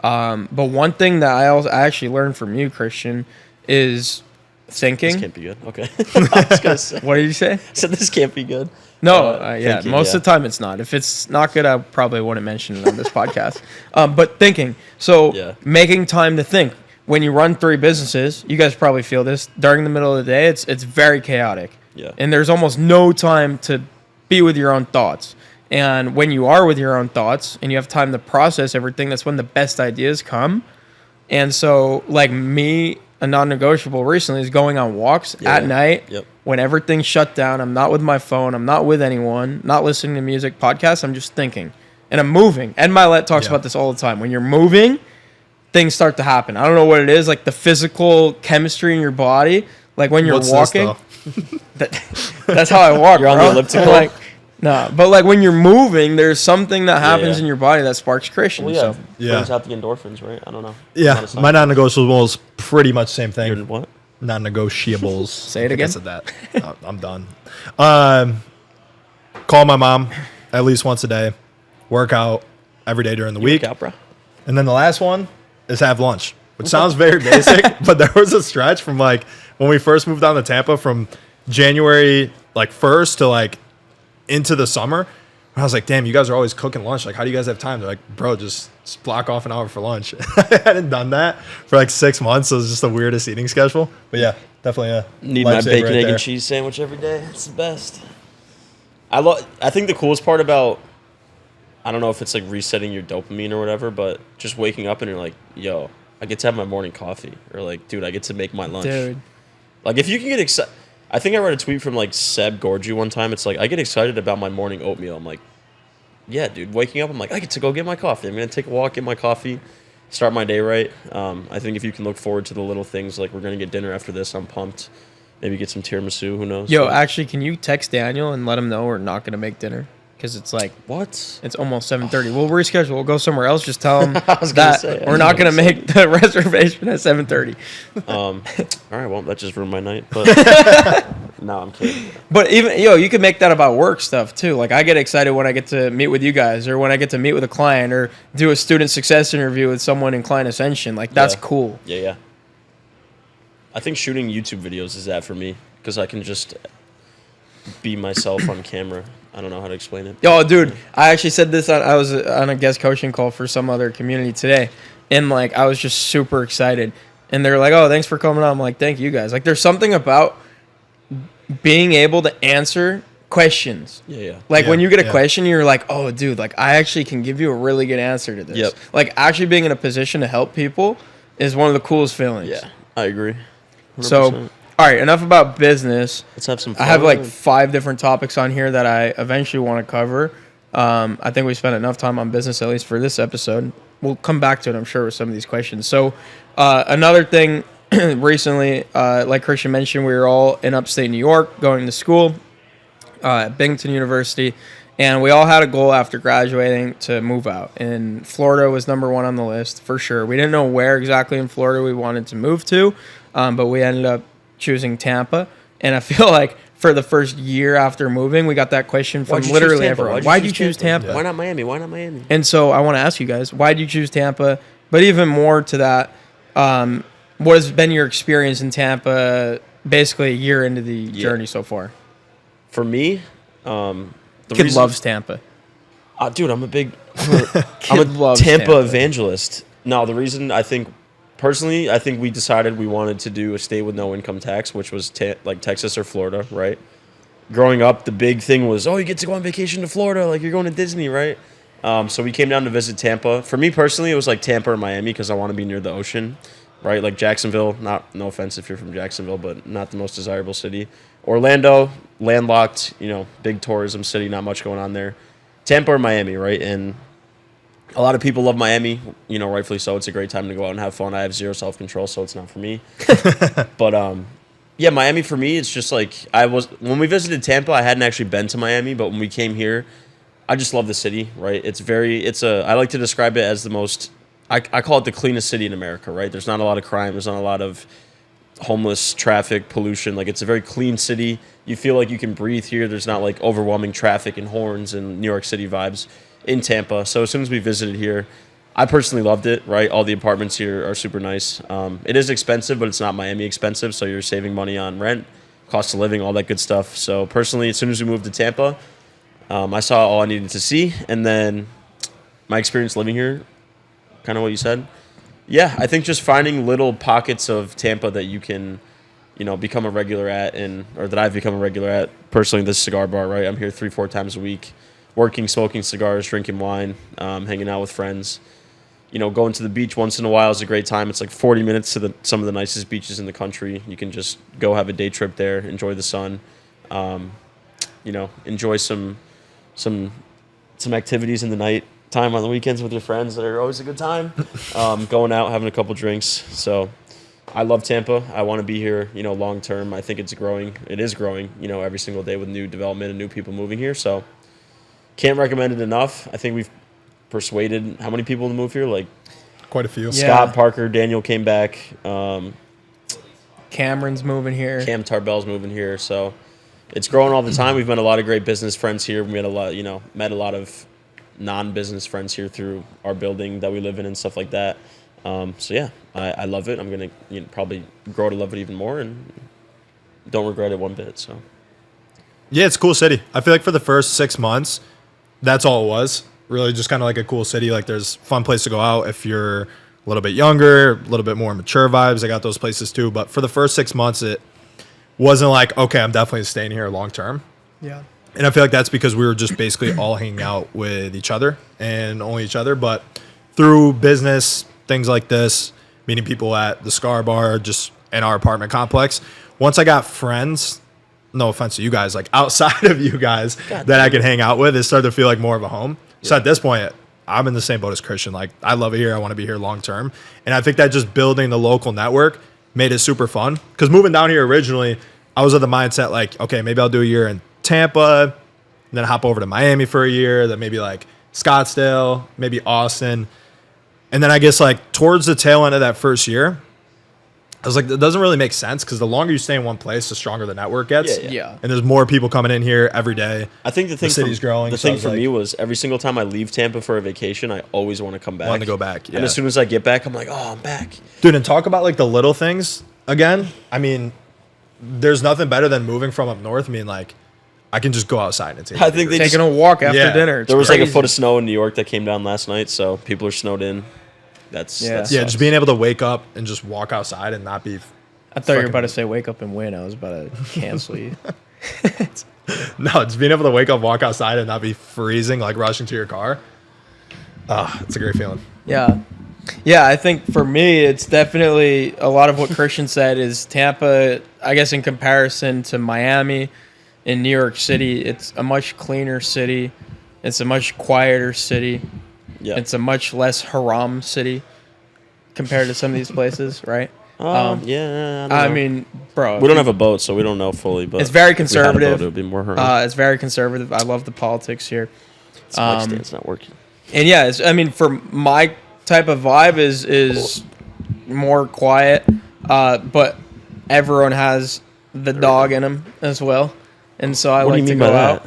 But one thing that I actually learned from you, Christian, is thinking. This can't be good. Okay. I was gonna say. What did you say? I said this can't be good. No, thinking, most of the time it's not. If it's not good, I probably wouldn't mention it on this podcast. But thinking. So making time to think. When you run 3 businesses, you guys probably feel this, during the middle of the day, it's very chaotic. Yeah. And there's almost no time to be with your own thoughts. And when you are with your own thoughts and you have time to process everything, that's when the best ideas come. And so like me, a non-negotiable recently is going on walks at night when everything's shut down. I'm not with my phone. I'm not with anyone, not listening to music, podcasts. I'm just thinking and I'm moving. Ed Milet talks about this all the time. When you're moving, things start to happen. I don't know what it is, like the physical chemistry in your body. Like when you're walking, that's how I walk. You're on the elliptical. No, but like when you're moving, there's something that happens yeah. in your body that sparks Christian. Well, So Yeah. brings out the endorphins, right? I don't know. Yeah, Not a my science. non-negotiable is pretty much the same You're thing. what? Non-negotiables. Say it I think I again. said that. I'm done. Call my mom at least once a day. Work out every day during the week. Work out, bro. And then the last one is have lunch, which sounds very basic, but there was a stretch from like when we first moved down to Tampa from January like 1st to like into the summer. I was like, damn, you guys are always cooking lunch. Like, how do you guys have time? They're like, bro, just block off an hour for lunch. I hadn't done that for like 6 months. So it was just the weirdest eating schedule. But yeah, definitely a Need my lifesaver bacon, right egg, there. and cheese sandwich every day. It's the best. I think the coolest part about, I don't know if it's like resetting your dopamine or whatever, but just waking up and you're like, yo, I get to have my morning coffee. Or like, dude, I get to make my lunch. dude, Like, if you can get excited. I think I read a tweet from like Seb Gorgie one time. It's like, I get excited about my morning oatmeal. I'm like, yeah, dude, waking up, I'm like, I get to go get my coffee. I'm going to take a walk, get my coffee, start my day right. I think if you can look forward to the little things, like we're going to get dinner after this, I'm pumped. Maybe get some tiramisu, who knows? yo, But- actually, can you text Daniel and let him know we're not gonna make dinner? Because it's like What? it's almost 7:30. We'll reschedule. We'll go somewhere else. Just tell him I was gonna that say, I we're was not gonna gonna make the reservation at 7:30. All right, well, that just ruined my night. But no, I'm kidding. But even you can make that about work stuff too. Like I get excited when I get to meet with you guys, or when I get to meet with a client, or do a student success interview with someone in Client Ascension. Like that's Yeah. cool. Yeah. I think shooting YouTube videos is that for me because I can just be myself on camera. I don't know how to explain it. Yo, dude, I actually said this I was on a guest coaching call for some other community today, and like I was just super excited, and they're like, "Oh, thanks for coming on." I'm like, "Thank you guys." Like, there's something about being able to answer questions. Yeah. Like Yeah, when you get a yeah. question, you're like, "Oh, dude, like I actually can give you a really good answer to this." Yep. Like actually being in a position to help people is one of the coolest feelings. Yeah, I agree. 100%. So, all right, enough about business. Let's have some I fun. have like 5 different topics on here that I eventually want to cover. I think we spent enough time on business, at least for this episode. We'll come back to it, I'm sure, with some of these questions. So, another thing recently, like Christian mentioned, we were all in upstate New York going to school at Binghamton University, and we all had a goal after graduating to move out. And Florida was number 1 on the list for sure. We didn't know where exactly in Florida we wanted to move to, but we ended up choosing Tampa. And I feel like for the first year after moving, we got that question from Why'd you choose literally Tampa? everyone. Why'd you choose Tampa? Why not Miami? Why not Miami? And so I want to ask you guys, why did you choose Tampa? But even more to that, what has been your experience in Tampa basically a year into the journey so far? For me, the Kid reason, loves Tampa. dude, I'm a Kid loves Tampa evangelist. No, the reason I think we decided we wanted to do a state with no income tax, which was like Texas or Florida, right? Growing up, the big thing was, oh, you get to go on vacation to Florida, like you're going to Disney, right? So we came down to visit Tampa. For me personally, it was like Tampa or Miami because I want to be near the ocean, right? Like Jacksonville, no offense if you're from Jacksonville, but not the most desirable city. Orlando, landlocked, big tourism city, not much going on there. Tampa or Miami, right? And a lot of people love Miami, rightfully so. It's a great time to go out and have fun. I have zero self-control, so it's not for me. But yeah, Miami for me, it's just like when we visited Tampa, I hadn't actually been to Miami, but when we came here, I just love the city, right? I like to describe it as the most, I call it the cleanest city in America, right? There's not a lot of crime. There's not a lot of homeless traffic, pollution. Like, it's a very clean city. You feel like you can breathe here. There's not like overwhelming traffic and horns and New York City vibes in Tampa. So as soon as we visited here, I personally loved it, right? All the apartments here are super nice. It is expensive, but it's not Miami expensive. So you're saving money on rent, cost of living, all that good stuff. So personally, as soon as we moved to Tampa, I saw all I needed to see. And then my experience living here, kind of what you said. Yeah, I think just finding little pockets of Tampa that you can, become a regular at, or that I've become a regular at. Personally, this cigar bar, right? I'm here 3-4 times a week, working, smoking cigars, drinking wine, hanging out with friends. Going to the beach once in a while is a great time. It's like 40 minutes to some of the nicest beaches in the country. You can just go have a day trip there, enjoy the sun, enjoy some activities in the night time on the weekends with your friends that are always a good time. Going out, having a couple drinks. So I love Tampa. I want to be here, long term. I think it's growing. It is growing, every single day with new development and new people moving here. So Can't recommend it enough. I think we've persuaded how many people to move here? Like Quite a few. Yeah. Scott, Parker, Daniel came back. Cameron's moving here. Cam Tarbell's moving here. So it's growing all the time. We've met a lot of great business friends here. We met a lot of non-business friends here through our building that we live in and stuff like that. So yeah, I love it. I'm gonna probably grow to love it even more, and don't regret it one bit. So Yeah, it's a cool city. I feel like for the first 6 months, that's all it was. Really just kind of like a cool city. Like there's a fun place to go out if you're a little bit younger, a little bit more mature vibes. I got those places too. But for the first 6 months, it wasn't like, okay, I'm definitely staying here long term. Yeah. And I feel like that's because we were just basically all hanging out with each other and only each other. But through business, things like this, meeting people at the Cigar Bar, just in our apartment complex, once I got friends, no offense to you guys, like outside of you guys that I could hang out with, it started to feel like more of a home. Yeah. So at this point, I'm in the same boat as Christian. Like, I love it here. I want to be here long term. And I think that just building the local network made it super fun. Because moving down here originally, I was of the mindset like, okay, maybe I'll do a year in Tampa, then hop over to Miami for a year, then maybe like Scottsdale, maybe Austin. And then I guess like towards the tail end of that first year, I was like, it doesn't really make sense because the longer you stay in one place, the stronger the network gets. Yeah. And there's more people coming in here every day. I think the city's growing. The so thing for me was every single time I leave Tampa for a vacation, I always want to come back. Want to go back. Yeah. And as soon as I get back, I'm like, oh, I'm back. Dude, and talk about like the little things again. I mean, there's nothing better than moving from up north. I mean, like, I can just go outside and take I think they taking a walk after dinner. It's there was crazy. like a foot of snow in New York that came down last night, so people are snowed in. That's yeah, just being able to wake up and just walk outside and not be. I thought you were about to say wake up and win. I was about to cancel you. No, just being able to wake up, walk outside, and not be freezing, like rushing to your car. It's a great feeling. Yeah. Yeah, I think for me, it's definitely a lot of what Christian said is Tampa, I guess in comparison to Miami and New York City, it's a much cleaner city. It's a much quieter city. Yeah. It's a much less haram city compared to some of these places, right? Yeah. I mean, bro. We don't have a boat, so we don't know fully, but it's very if we had a boat, conservative. it would be more haram. It's very conservative. I love the politics here. Mic stand's not working. And yeah, I mean, for my type of vibe is more quiet, but everyone has the dog in them as well, and so I like to go out.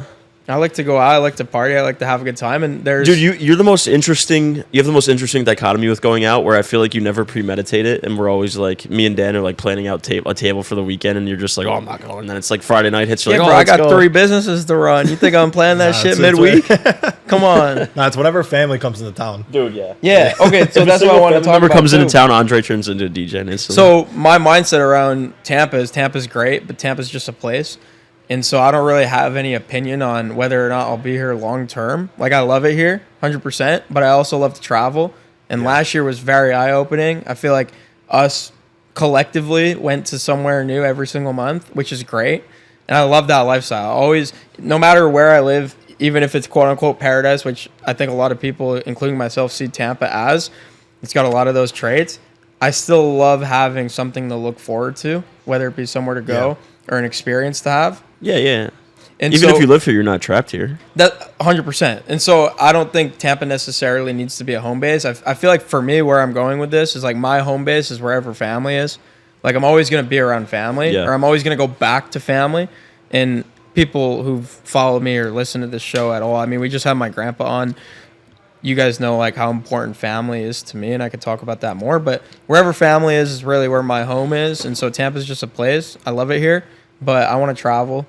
I like to go out. I like to party. I like to have a good time. And there's dude, you're the most interesting. You have the most interesting dichotomy with going out, where I feel like you never premeditate it, and we're always like, me and Dan are like planning out a table for the weekend, and you're just like, oh, I'm not going. And then it's like Friday night hits. You're yeah, like, bro, oh, I got go. 3 businesses to run. You think I'm planning that shit midweek? Come on. Nah, it's whenever family comes into town. Dude, yeah. Yeah. Okay. So that's what I want to talk about. Comes too. into town, Andre turns into a DJ instantly. So my mindset around Tampa's great, but Tampa's just a place. And so I don't really have any opinion on whether or not I'll be here long term. Like, I love it here, 100%, but I also love to travel. And last year was very eye-opening. I feel like us collectively went to somewhere new every single month, which is great. And I love that lifestyle. Always, no matter where I live, even if it's quote-unquote paradise, which I think a lot of people, including myself, see Tampa as, it's got a lot of those traits. I still love having something to look forward to, whether it be somewhere to go or an experience to have. Yeah. And even so, if you live here, you're not trapped here. That 100%. And so I don't think Tampa necessarily needs to be a home base. I feel like for me, where I'm going with this is like my home base is wherever family is. Like, I'm always going to be around family, or I'm always going to go back to family. And people who've followed me or listened to this show at all, I mean, we just had my grandpa on. You guys know like how important family is to me, and I could talk about that more. But wherever family is really where my home is. And so Tampa's just a place. I love it here, but I want to travel.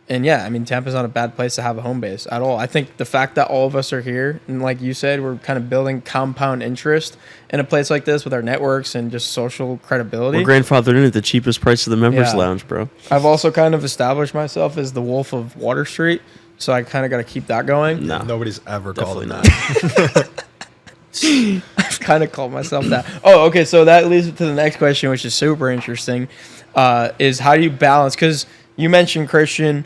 And yeah, I mean, Tampa's not a bad place to have a home base at all. I think the fact that all of us are here, and like you said, we're kind of building compound interest in a place like this with our networks and just social credibility. We're grandfathered in at the cheapest price of the members lounge, bro. I've also kind of established myself as the Wolf of Water Street, so I kind of got to keep that going. No, Nobody's ever called it not. that. I've kind of called myself that. Oh, okay, so that leads to the next question, which is super interesting, is how do you balance, because you mentioned, Christian,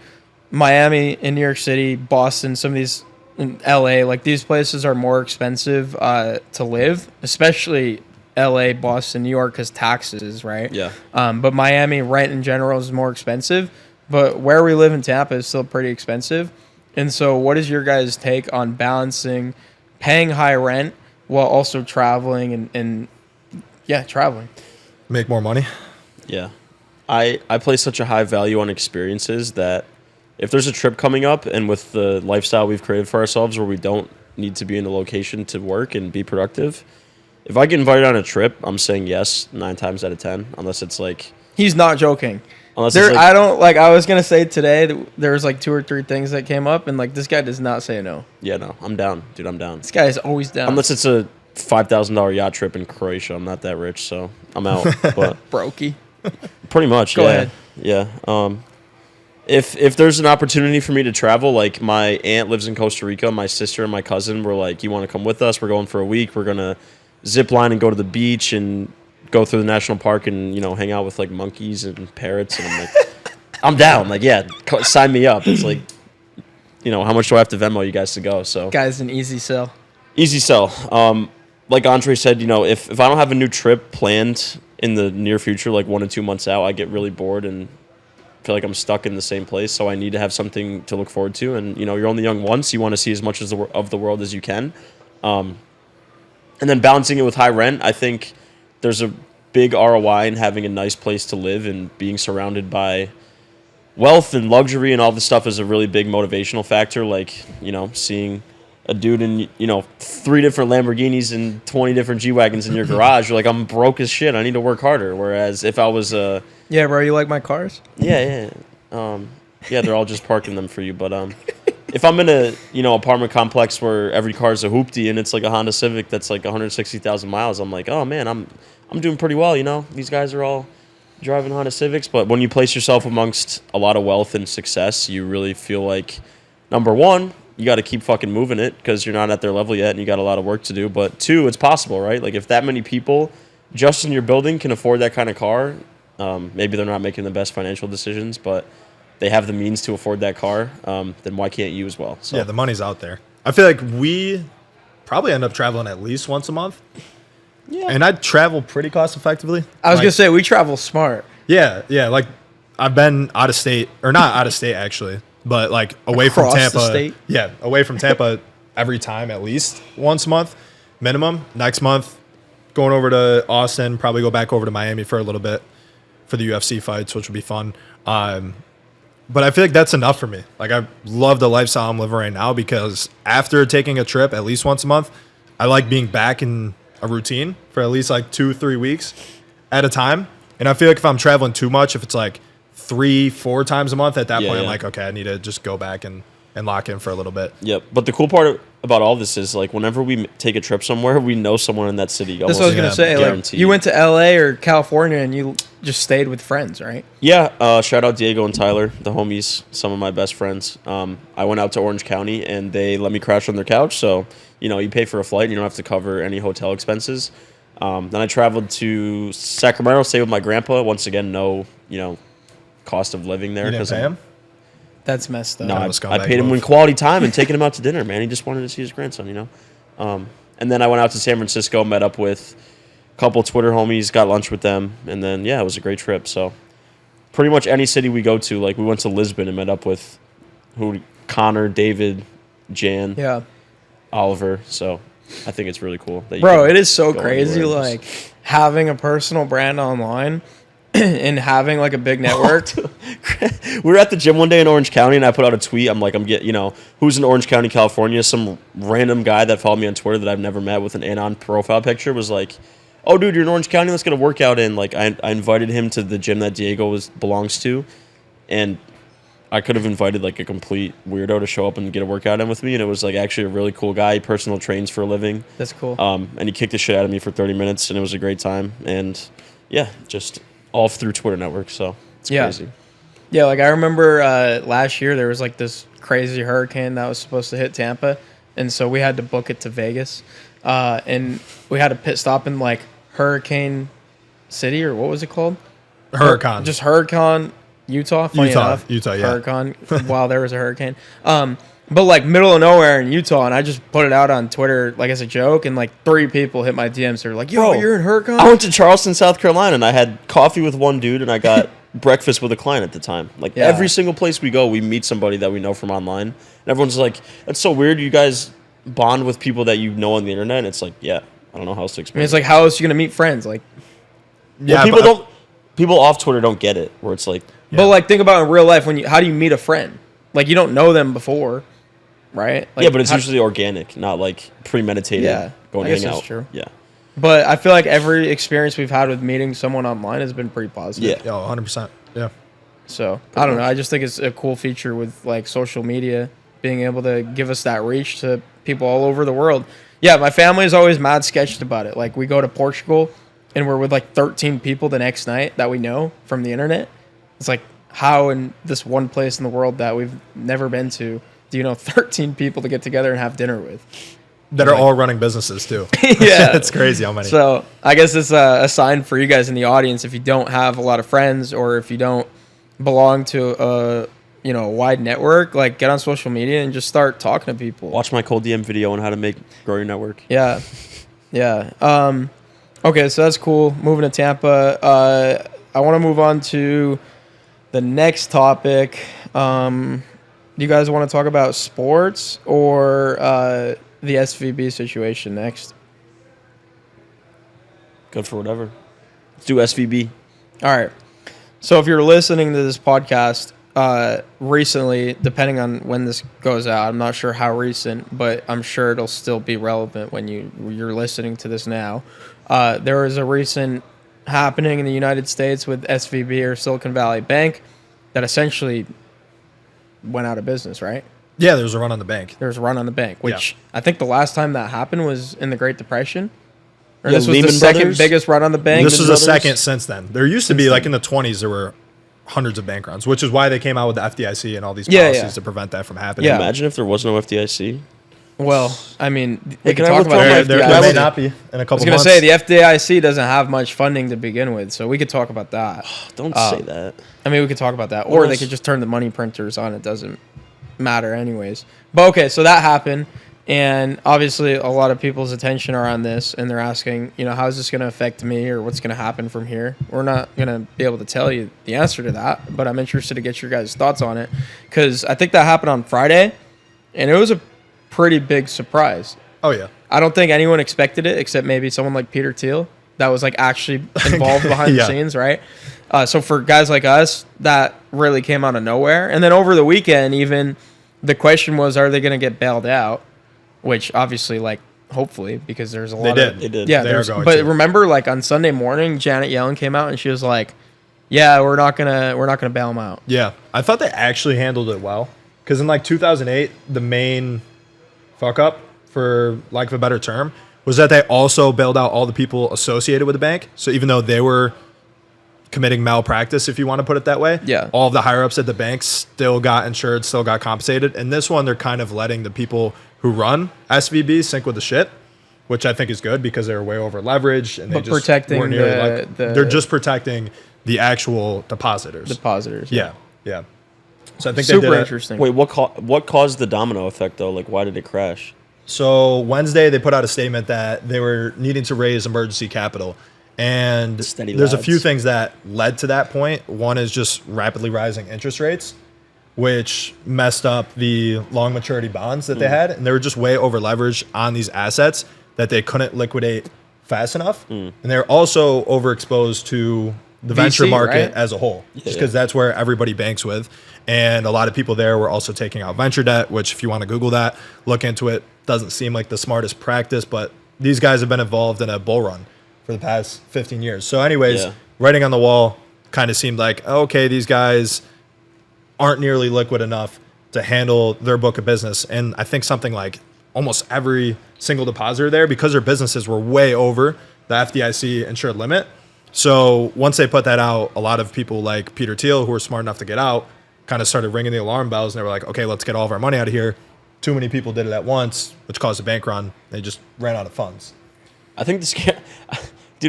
Miami and New York City, Boston, some of these in LA, like these places are more expensive to live, especially LA, Boston, New York, because taxes, right? Yeah. But Miami, rent in general is more expensive. But where we live in Tampa is still pretty expensive. And so what is your guys' take on balancing paying high rent while also traveling and traveling? Make more money. Yeah. I place such a high value on experiences that if there's a trip coming up and with the lifestyle we've created for ourselves where we don't need to be in a location to work and be productive, if I get invited on a trip, I'm saying yes 9 times out of 10, unless it's like... He's not joking. Unless there, it's like, I don't like. I was gonna say today that there was like 2 or 3 things that came up, and like this guy does not say no. Yeah, no, I'm down, dude. I'm down. This guy is always down. Unless it's a $5,000 yacht trip in Croatia, I'm not that rich, so I'm out. But brokey. Pretty much. Go ahead. Yeah. If there's an opportunity for me to travel, like my aunt lives in Costa Rica, my sister and my cousin were like, "You want to come with us? We're going for a week. We're gonna zip line and go to the beach and go through the national park and hang out with like monkeys and parrots." And I'm like, I'm down. Like, yeah, sign me up. It's like, how much do I have to Venmo you guys to go? So guy's an easy sell. Easy sell. Like Andre said, if I don't have a new trip planned in the near future, like 1 to 2 months out, I get really bored and feel like I'm stuck in the same place. So I need to have something to look forward to. And you're only young once. You want to see as much of the world as you can. And then balancing it with high rent, I think there's a big ROI in having a nice place to live and being surrounded by wealth and luxury and all this stuff is a really big motivational factor. Like, seeing a dude in, 3 different Lamborghinis and 20 different G-Wagons in your garage, you're like, I'm broke as shit. I need to work harder. Whereas if I was yeah, bro, you like my cars? Yeah. Yeah, they're all just parking them for you. But if I'm in a, apartment complex where every car is a hoopty and it's like a Honda Civic that's like 160,000 miles, I'm like, oh man, I'm doing pretty well. These guys are all driving Honda Civics. But when you place yourself amongst a lot of wealth and success, you really feel like, number one, you got to keep fucking moving it because you're not at their level yet and you got a lot of work to do. But 2, it's possible, right? Like if that many people just in your building can afford that kind of car, maybe they're not making the best financial decisions, but they have the means to afford that car, then why can't you as well? So. Yeah, the money's out there. I feel like we probably end up traveling at least once a month. Yeah. And I travel pretty cost effectively. I was going to say, we travel smart. Yeah. Like I've been out of state, or not out of state actually, but like away Across from Tampa. the state? Yeah, away from Tampa every time at least once a month minimum. Next month, going over to Austin, probably go back over to Miami for a little bit for the UFC fights, which would be fun. But I feel like that's enough for me. Like I love the lifestyle I'm living right now because after taking a trip at least once a month, I like being back in a routine for at least like 2-3 weeks at a time. And I feel like if I'm traveling too much, if it's like 3-4 times a month, at that point, I'm like, okay, I need to just go back and lock in for a little bit. Yep. But the cool part about all this is like whenever we take a trip somewhere, we know someone in that city. That's what I was going to say. Like, you went to LA or California and you just stayed with friends, right? Yeah. Shout out Diego and Tyler, the homies, some of my best friends. I went out to Orange County and they let me crash on their couch. So, you pay for a flight and you don't have to cover any hotel expenses. Then I traveled to Sacramento, stayed with my grandpa. Once again, no, cost of living there. You didn't pay him? That's messed up. No, I paid him in quality time and taking him out to dinner, man. He just wanted to see his grandson, And then I went out to San Francisco, met up with a couple Twitter homies, got lunch with them, and then, it was a great trip. So pretty much any city we go to, like we went to Lisbon and met up with Connor, David, Jan, Oliver. So I think it's really cool. That Bro, it is so crazy, like having a personal brand online and having like a big network. We were at the gym one day in Orange County and I put out a tweet. I'm like, who's in Orange County, California? Some random guy that followed me on Twitter that I've never met with an anon profile picture was like, oh, dude, you're in Orange County. Let's get a workout in. Like, I invited him to the gym that Diego belongs to. And I could have invited like a complete weirdo to show up and get a workout in with me. And it was like actually a really cool guy. He personal trains for a living. That's cool. And he kicked the shit out of me for 30 minutes and it was a great time. And just all through Twitter network. So it's crazy. Yeah, like I remember last year there was like this crazy hurricane that was supposed to hit Tampa, and so we had to book it to Vegas, and we had a pit stop in like Hurricane City, or what was it called? Huracan. Just Huracan, Utah. Funny enough, Utah, yeah. Huracan while there was a hurricane. But like middle of nowhere in Utah, and I just put it out on Twitter like as a joke, and like 3 people hit my DMs. They're like, "Yo, you're in Huracan?" I went to Charleston, South Carolina, and I had coffee with one dude, and I got breakfast with a client at the time. Like every single place we go, we meet somebody that we know from online. And everyone's like, that's so weird. You guys bond with people that you know on the internet. And it's like, yeah, I don't know how else to explain. I mean, it's like, how else are you going to meet friends? Like, people off Twitter don't get it, where it's like, but like, think about in real life, how do you meet a friend? Like, you don't know them before, right? Like, yeah, but it's usually organic, not like premeditated. Yeah, going I guess hang that's out. true. Yeah. But I feel like every experience we've had with meeting someone online has been pretty positive. Yeah. 100%. Yeah. So I don't know. I just think it's a cool feature with like social media being able to give us that reach to people all over the world. Yeah, my family is always mad sketched about it. Like, we go to Portugal and we're with like 13 people the next night that we know from the internet. It's like, how in this one place in the world that we've never been to do you know 13 people to get together and have dinner with? That are all running businesses too. Yeah. It's crazy how many. So I guess it's a sign for you guys in the audience. If you don't have a lot of friends, or if you don't belong to a wide network, like, get on social media and just start talking to people. Watch my cold DM video on how to grow your network. Yeah. Okay, so that's cool. Moving to Tampa. I want to move on to the next topic. Do you guys want to talk about sports or the SVB situation next? Good for whatever. Let's do SVB. All right. So if you're listening to this podcast recently, depending on when this goes out, I'm not sure how recent, but I'm sure it'll still be relevant when you're listening to this now. There was a recent happening in the United States with SVB, or Silicon Valley Bank, that essentially went out of business, right? Yeah, there was a run on the bank. There was a run on the bank, which I think the last time that happened was in the Great Depression. Or Yeah, this was Lehman the second Brothers? biggest run on the bank. This was Lehman the Brothers? second since then. There used to be, like in the 20s, there were hundreds of bank runs, which is why they came out with the FDIC and all these policies to prevent that from happening. Yeah. Imagine if there was no FDIC. Well, I mean, we can can I talk withdraw about my the There FDIC. may not be in a couple I was going to months. say, the FDIC doesn't have much funding to begin with, so we could talk about that. Don't say that. I mean, we could talk about that. Or What they else? could just turn the money printers on. It doesn't matter anyways. But okay, so that happened. And obviously a lot of people's attention are on this, and they're asking, how is this going to affect me, or what's going to happen from here? We're not going to be able to tell you the answer to that, but I'm interested to get your guys' thoughts on it, because I think that happened on Friday, and it was a pretty big surprise. Oh, yeah. I don't think anyone expected it, except maybe someone like Peter Thiel that was like actually involved behind the Yeah. scenes, right? So for guys like us, that really came out of nowhere. And then over the weekend, even the question was, are they going to get bailed out? Which obviously, like, hopefully, because there's a lot of... They did. Yeah, They are going but to. remember, like, on Sunday morning, Janet Yellen came out and she was like, yeah, we're not gonna bail them out. Yeah. I thought they actually handled it well. Because in like 2008, the main fuck up, for lack of a better term, was that they also bailed out all the people associated with the bank. So even though they were committing malpractice, if you want to put it that way, Yeah. all of the higher ups at the bank still got insured, still got compensated. And this one, they're kind of letting the people who run SVB sink with the shit, which I think is good because they're way over leveraged and they But just protecting weren't nearly the- they're just protecting the actual depositors. Depositors. Yeah. So I think Super they did it. interesting. Wait, what caused the domino effect though? Like, why did it crash? So Wednesday they put out a statement that they were needing to raise emergency capital, and Steady there's a lads. few things that led to that point. One is just rapidly rising interest rates, which messed up the long maturity bonds that they had, and they were just way over leveraged on these assets that they couldn't liquidate fast enough, and they're also overexposed to the venture VC, market right? as a whole, just because that's where everybody banks with. And a lot of people there were also taking out venture debt, which if you want to Google that, look into it. Doesn't seem like the smartest practice, but these guys have been involved in a bull run for the past 15 years. So anyways, Yeah. writing on the wall kind of seemed like, okay, these guys aren't nearly liquid enough to handle their book of business. And I think something like almost every single depositor there, because their businesses were way over the FDIC insured limit. So once they put that out, a lot of people like Peter Thiel, who were smart enough to get out, kind of started ringing the alarm bells, and they were like, okay, let's get all of our money out of here. Too many people did it at once, which caused a bank run. They just ran out of funds. I think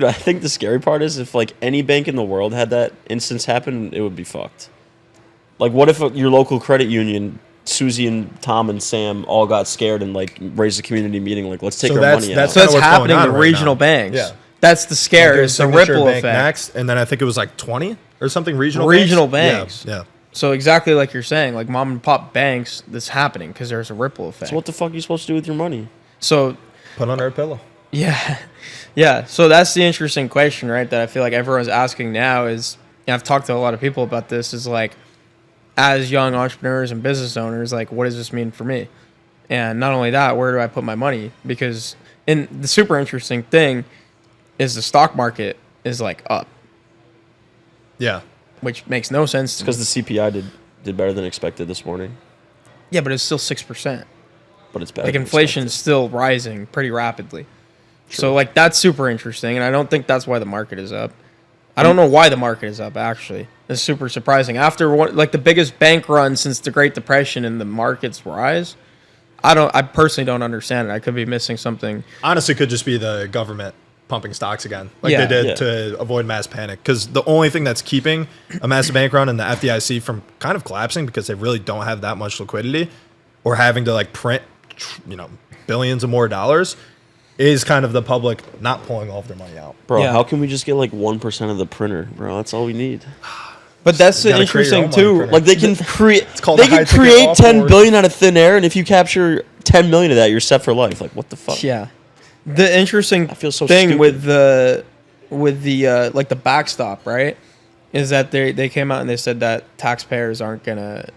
I think the scary part is if like any bank in the world had that instance happen, it would be fucked. Like, what if your local credit union, Susie and Tom and Sam, all got scared and like raised a community meeting, like, let's take So our that's- money that's out. So that's what's going happening on to right regional now. banks. Yeah. That's the scare. It's the Signature ripple Bank effect. next, and then I think it was like 20 or something regional banks. Yeah. So exactly like you're saying, like mom and pop banks, that's happening because there's a ripple effect. So what the fuck are you supposed to do with your money? So Put under a pillow. yeah, yeah. So that's the interesting question, right? That I feel like everyone's asking now is, and I've talked to a lot of people about this, is like, as young entrepreneurs and business owners, like, what does this mean for me? And not only that, where do I put my money? Because the super interesting thing is the stock market is like up, Yeah. which makes no sense to me. Because the CPI did better than expected this morning, Yeah, but it's still 6%. but it's better. Like than inflation's expected. still rising pretty rapidly. So like that's super interesting, and I don't think that's why the market is up. I don't know why the market is up actually. It's super surprising. After like the biggest bank run since the Great Depression and the market's rise, I personally don't understand it. I could be missing something. Honestly, could just be the government pumping stocks again, like Yeah. they did Yeah. to avoid mass panic. Because the only thing that's keeping a massive bank run and the FDIC from kind of collapsing, because they really don't have that much liquidity, or having to like print, billions of more dollars, is kind of the public not pulling all of their money out. Bro, Yeah. how can we just get like 1% of the printer, bro? That's all we need. But that's You the gotta create your interesting own money too. printer. Like they can create, called they the can high-ticket create 10 offboard. billion out of thin air, and if you capture 10 million of that, you're set for life. Like what the fuck? Yeah. The interesting I feel so thing stupid. with the like the backstop, right, is that they came out and they said that taxpayers aren't gonna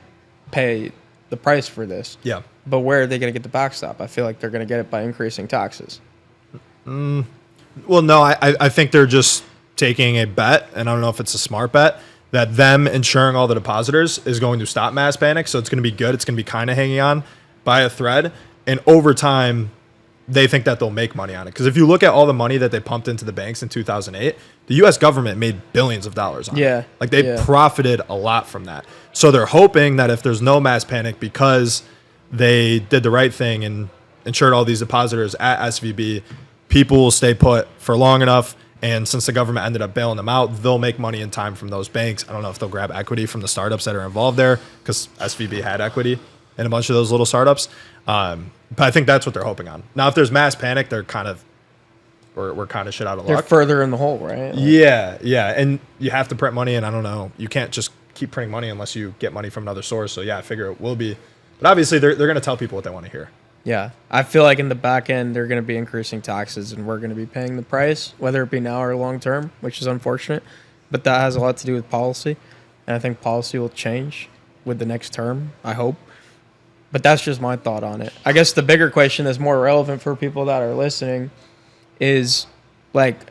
pay the price for this. Yeah. But where are they gonna get the backstop? I feel like they're gonna get it by increasing taxes. Well, no, I think they're just taking a bet, and I don't know if it's a smart bet, that them insuring all the depositors is going to stop mass panic. So it's going to be good. It's going to be kind of hanging on by a thread. And over time, they think that they'll make money on it. Because if you look at all the money that they pumped into the banks in 2008, the U.S. government made billions of dollars on Yeah, it. Like they yeah. profited a lot from that. So they're hoping that if there's no mass panic because they did the right thing and insured all these depositors at SVB, people will stay put for long enough. And since the government ended up bailing them out, they'll make money in time from those banks. I don't know if they'll grab equity from the startups that are involved there, because SVB had equity in a bunch of those little startups. But I think that's what they're hoping on. Now, if there's mass panic, they're kind of we're kind of shit out of They're luck. further in the hole, right? Yeah, and you have to print money, and I don't know, you can't just keep printing money unless you get money from another source. So yeah, I figure it will be. But obviously, they're going to tell people what they want to hear. Yeah. I feel like in the back end, they're going to be increasing taxes and we're going to be paying the price, whether it be now or long term, which is unfortunate. But that has a lot to do with policy. And I think policy will change with the next term, I hope. But that's just my thought on it. I guess the bigger question that's more relevant for people that are listening is, like,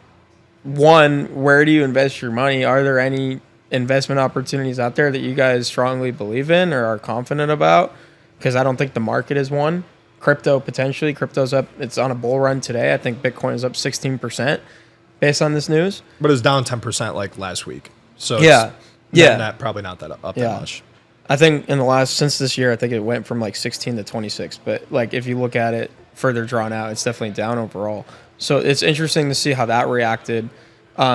one, where do you invest your money? Are there any investment opportunities out there that you guys strongly believe in or are confident about? Because I don't think the market is one. Crypto, potentially. Crypto's up. It's on a bull run today. I think Bitcoin is up 16% based on this news. But it was down 10% like last week. So Yeah. Yeah. probably not that up Yeah. that much. I think since this year, I think it went from like 16 to 26. But like if you look at it further drawn out, it's definitely down overall. So it's interesting to see how that reacted.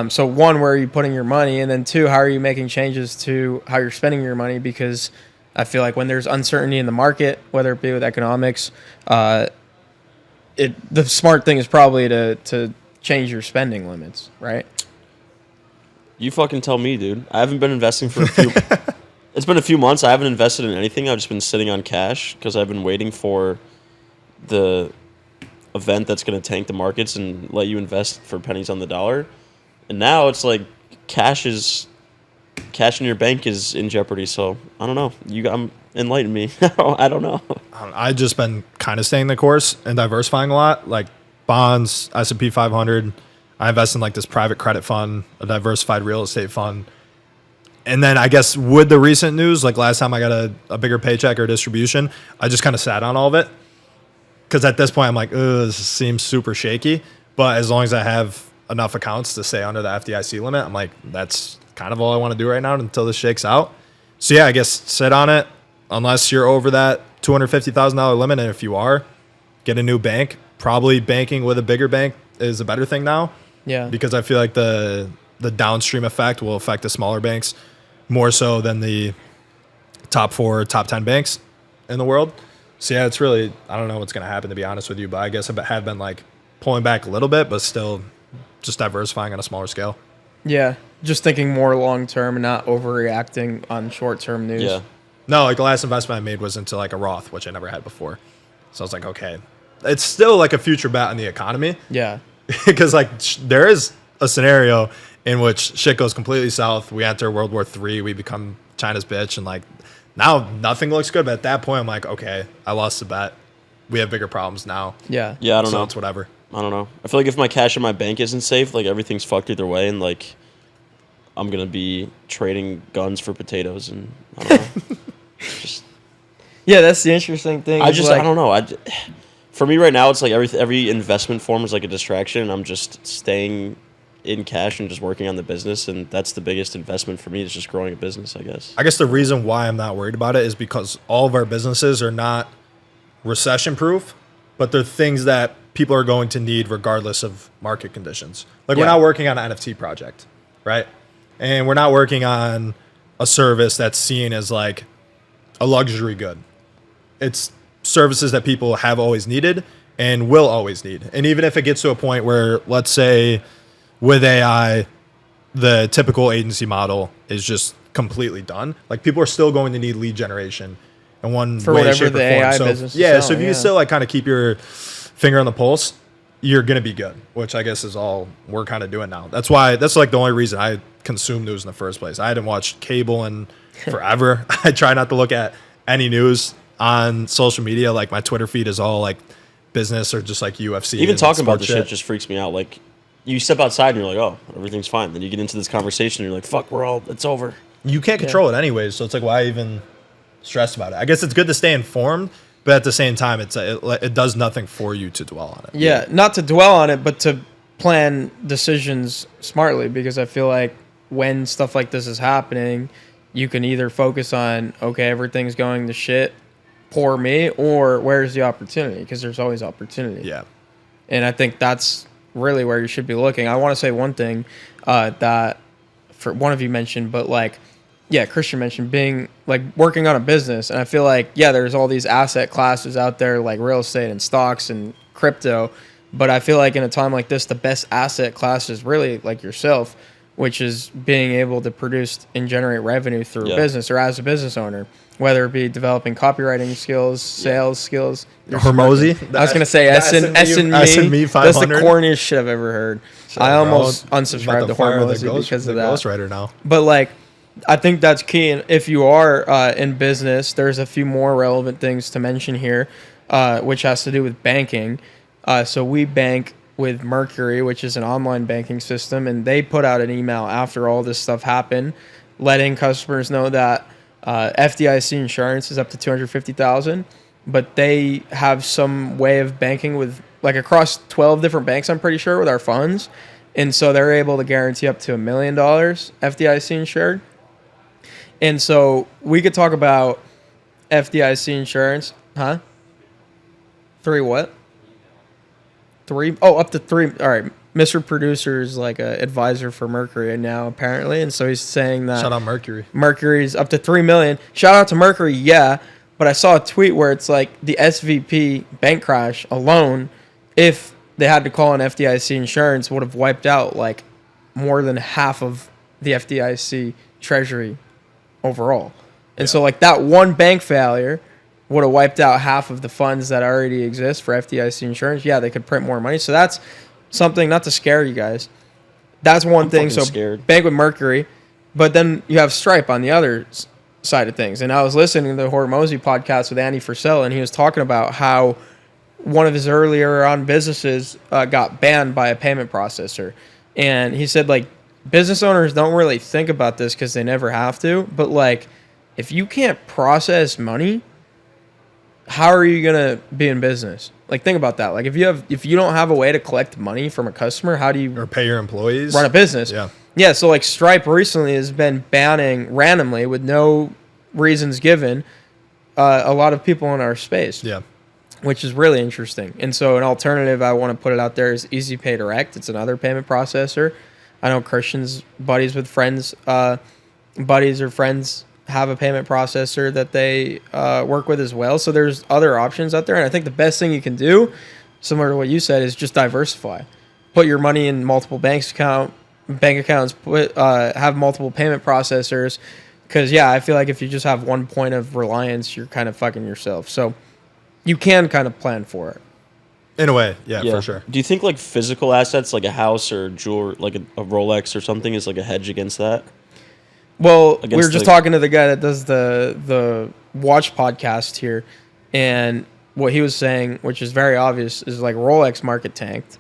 So one, where are you putting your money? And then two, how are you making changes to how you're spending your money? Because I feel like when there's uncertainty in the market, whether it be with economics, the smart thing is probably to change your spending limits, right? You fucking tell me, dude. I haven't been investing for a few. It's been a few months. I haven't invested in anything. I've just been sitting on cash because I've been waiting for the event that's going to tank the markets and let you invest for pennies on the dollar. And now it's like cash in your bank is in jeopardy. So I don't know. Enlighten me. I don't know. I've just been kind of staying the course and diversifying a lot, like bonds, S&P 500. I invest in like this private credit fund, a diversified real estate fund. And then I guess with the recent news, like last time I got a bigger paycheck or distribution, I just kind of sat on all of it. Because at this point, I'm like, this seems super shaky. But as long as I have enough accounts to stay under the FDIC limit, I'm like, that's kind of all I want to do right now until this shakes out. So yeah, I guess sit on it unless you're over that $250,000 limit. And if you are, get a new bank. Probably banking with a bigger bank is a better thing now. Yeah. Because I feel like the downstream effect will affect the smaller banks more so than the top 4, top 10 banks in the world. So yeah, it's really, I don't know what's going to happen, to be honest with you, but I guess I have been like pulling back a little bit, but still just diversifying on a smaller scale. Yeah, just thinking more long term and not overreacting on short term news. Yeah. No, like the last investment I made was into like a Roth, which I never had before. So I was like, okay, it's still like a future bet on the economy. Yeah. Because like there is a scenario in which shit goes completely south. We enter World War III. We become China's bitch. And like now nothing looks good. But at that point, I'm like, okay, I lost the bet. We have bigger problems now. Yeah. Yeah, I don't So know. it's whatever. I don't know. I feel like if my cash in my bank isn't safe, like everything's fucked either way, and like I'm gonna be trading guns for potatoes, and I don't know. Just Yeah, that's the interesting thing. I is, just like, I don't know. For me right now, it's like every investment form is like a distraction, and I'm just staying in cash and just working on the business, and that's the biggest investment for me is just growing a business, I guess. I guess the reason why I'm not worried about it is because all of our businesses are not recession proof, but they're things that people are going to need regardless of market conditions. Like we're Yeah. not working on an NFT project, right? And we're not working on a service that's seen as like a luxury good. It's services that people have always needed and will always need. And even if it gets to a point where, let's say, with AI, the typical agency model is just completely done, like people are still going to need lead generation in one For way, whatever shape, the or form. AI So, business is yeah, so selling, if you yeah. still like kind of keep your finger on the pulse, you're gonna be good. Which I guess is all we're kind of doing now. That's like the only reason I consume news in the first place. I hadn't watched cable in forever. I try not to look at any news on social media. Like my Twitter feed is all like business or just like UFC. Even and talking about sports this shit just freaks me out. Like, you step outside and you're like, oh, everything's fine. Then you get into this conversation and you're like, fuck, it's over. You can't control it anyways, so it's like, why even stress about it? I guess it's good to stay informed, but at the same time, it does nothing for you to dwell on it. Yeah, not to dwell on it, but to plan decisions smartly, because I feel like when stuff like this is happening, you can either focus on, okay, everything's going to shit, poor me, or where's the opportunity? Because there's always opportunity. Yeah. And I think that's really where you should be looking. I want to say one thing that for one of you mentioned, but like, yeah, Christian mentioned being like working on a business. And I feel like, yeah, there's all these asset classes out there like real estate and stocks and crypto. But I feel like in a time like this, the best asset class is really like yourself, which is being able to produce and generate revenue through a business or as a business owner, whether it be developing copywriting skills, sales skills. Hormozy? I was going to say S&Me. S&Me 500. That's the corniest shit I've ever heard. I almost unsubscribed to Hormozy because of that. Ghostwriter now. But like, I think that's key. And if you are in business, there's a few more relevant things to mention here, which has to do with banking. So we bank with Mercury, which is an online banking system, and they put out an email after all this stuff happened, letting customers know that FDIC insurance is up to $250,000, but they have some way of banking with like across 12 different banks, I'm pretty sure, with our funds, and so they're able to guarantee up to $1 million FDIC insured. And so we could talk about FDIC insurance, huh? 3 what? 3? Oh, up to 3. All right. Mr. Producer is like an advisor for Mercury now, apparently. And so he's saying that Shout out Mercury. Mercury's up to $3 million. Shout out to Mercury, yeah. But I saw a tweet where it's like the SVP bank crash alone, if they had to call an FDIC insurance, would have wiped out like more than half of the FDIC treasury overall. And so like that one bank failure would have wiped out half of the funds that already exist for FDIC insurance. Yeah, they could print more money. So that's something, not to scare you guys. That's one thing. So scared. bank with Mercury, but then you have Stripe on the other side of things. And I was listening to the Hormozy podcast with Andy Frisell, and he was talking about how one of his earlier on businesses got banned by a payment processor. And he said, like, business owners don't really think about this because they never have to. But, like, if you can't process money, how are you going to be in business? Like, think about that. Like, if you don't have a way to collect money from a customer, how do you Or pay your employees. run a business? Yeah. Yeah, so like Stripe recently has been banning randomly with no reasons given a lot of people in our space. Yeah. Which is really interesting. And so an alternative I want to put it out there is Easy Pay Direct. It's another payment processor. I know Christian's buddies with friends, buddies or friends have a payment processor that they work with as well. So there's other options out there. And I think the best thing you can do, similar to what you said, is just diversify. put your money in multiple bank accounts, have multiple payment processors. Because, yeah, I feel like if you just have one point of reliance, you're kind of fucking yourself. So you can kind of plan for it. In a way, yeah, for sure. Do you think like physical assets, like a house or jewelry, like a Rolex or something, is like a hedge against that? Well, we were just talking to the guy that does the watch podcast here, and what he was saying, which is very obvious, is like Rolex market tanked.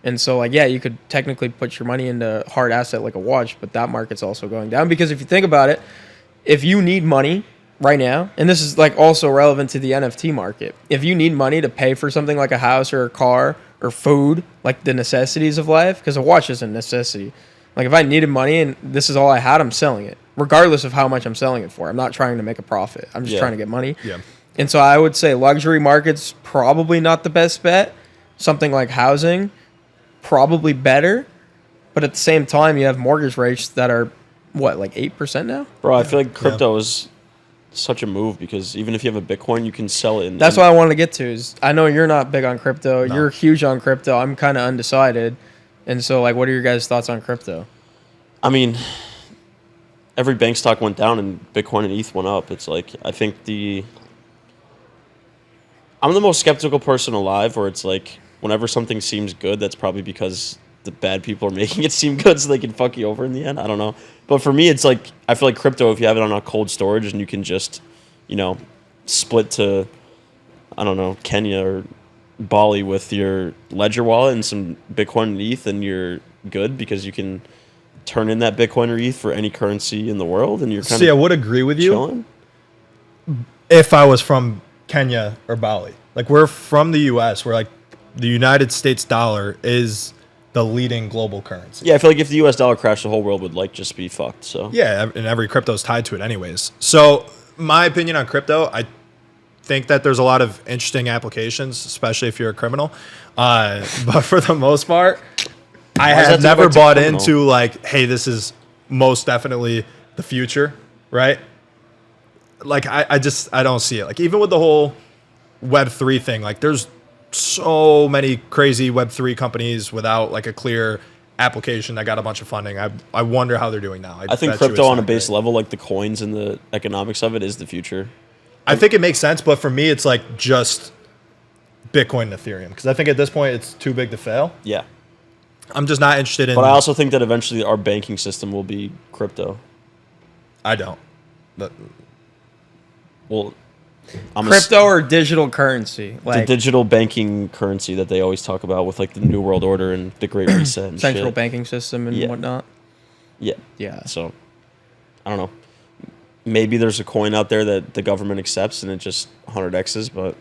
And so, like, yeah, you could technically put your money into hard asset like a watch, but that market's also going down. Because if you think about it, if you need money right now, and this is like also relevant to the NFT market, if you need money to pay for something like a house or a car or food, like the necessities of life, because a watch is a necessity. Like if I needed money and this is all I had, I'm selling it, regardless of how much I'm selling it for. I'm not trying to make a profit. I'm just trying to get money. Yeah. And so I would say luxury market's probably not the best bet. Something like housing, probably better. But at the same time, you have mortgage rates that are, what, like 8% now? Bro, I feel like crypto is such a move because even if you have a Bitcoin, you can sell it. That's what I wanted to get to. Is I know you're not big on crypto. No. You're huge on crypto. I'm kind of undecided. And so, like, what are your guys' thoughts on crypto? I mean, every bank stock went down and Bitcoin and ETH went up. It's like, I think I'm the most skeptical person alive, where it's like, whenever something seems good, that's probably because the bad people are making it seem good so they can fuck you over in the end. I don't know. But for me, it's like, I feel like crypto, if you have it on a cold storage and you can just, split to, I don't know, Kenya or Bali with your Ledger wallet and some Bitcoin and ETH, and you're good because you can turn in that Bitcoin or ETH for any currency in the world, and you're kind of See, I would agree with you chilling. If I was from Kenya or Bali. Like, we're from the U.S., where, like, the United States dollar is the leading global currency. Yeah, I feel like if the U.S. dollar crashed, the whole world would, like, just be fucked, so. Yeah, and every crypto is tied to it anyways. So, my opinion on crypto, I think that there's a lot of interesting applications, especially if you're a criminal. But for the most part, I have never bought into like, hey, this is most definitely the future, right? Like I don't see it. Like even with the whole Web3 thing, like there's so many crazy Web3 companies without like a clear application that got a bunch of funding. I wonder how they're doing now. I think crypto on a base level, like the coins and the economics of it, is the future. I think it makes sense, but for me, it's like just Bitcoin and Ethereum, because I think at this point it's too big to fail. Yeah. I'm just not interested in. But I also think that eventually our banking system will be crypto. I don't. Crypto or digital currency, like the digital banking currency that they always talk about with like the New World Order and the Great Reset and central banking system and whatnot. Yeah. Yeah. So I don't know. Maybe there's a coin out there that the government accepts and it just 100x's, but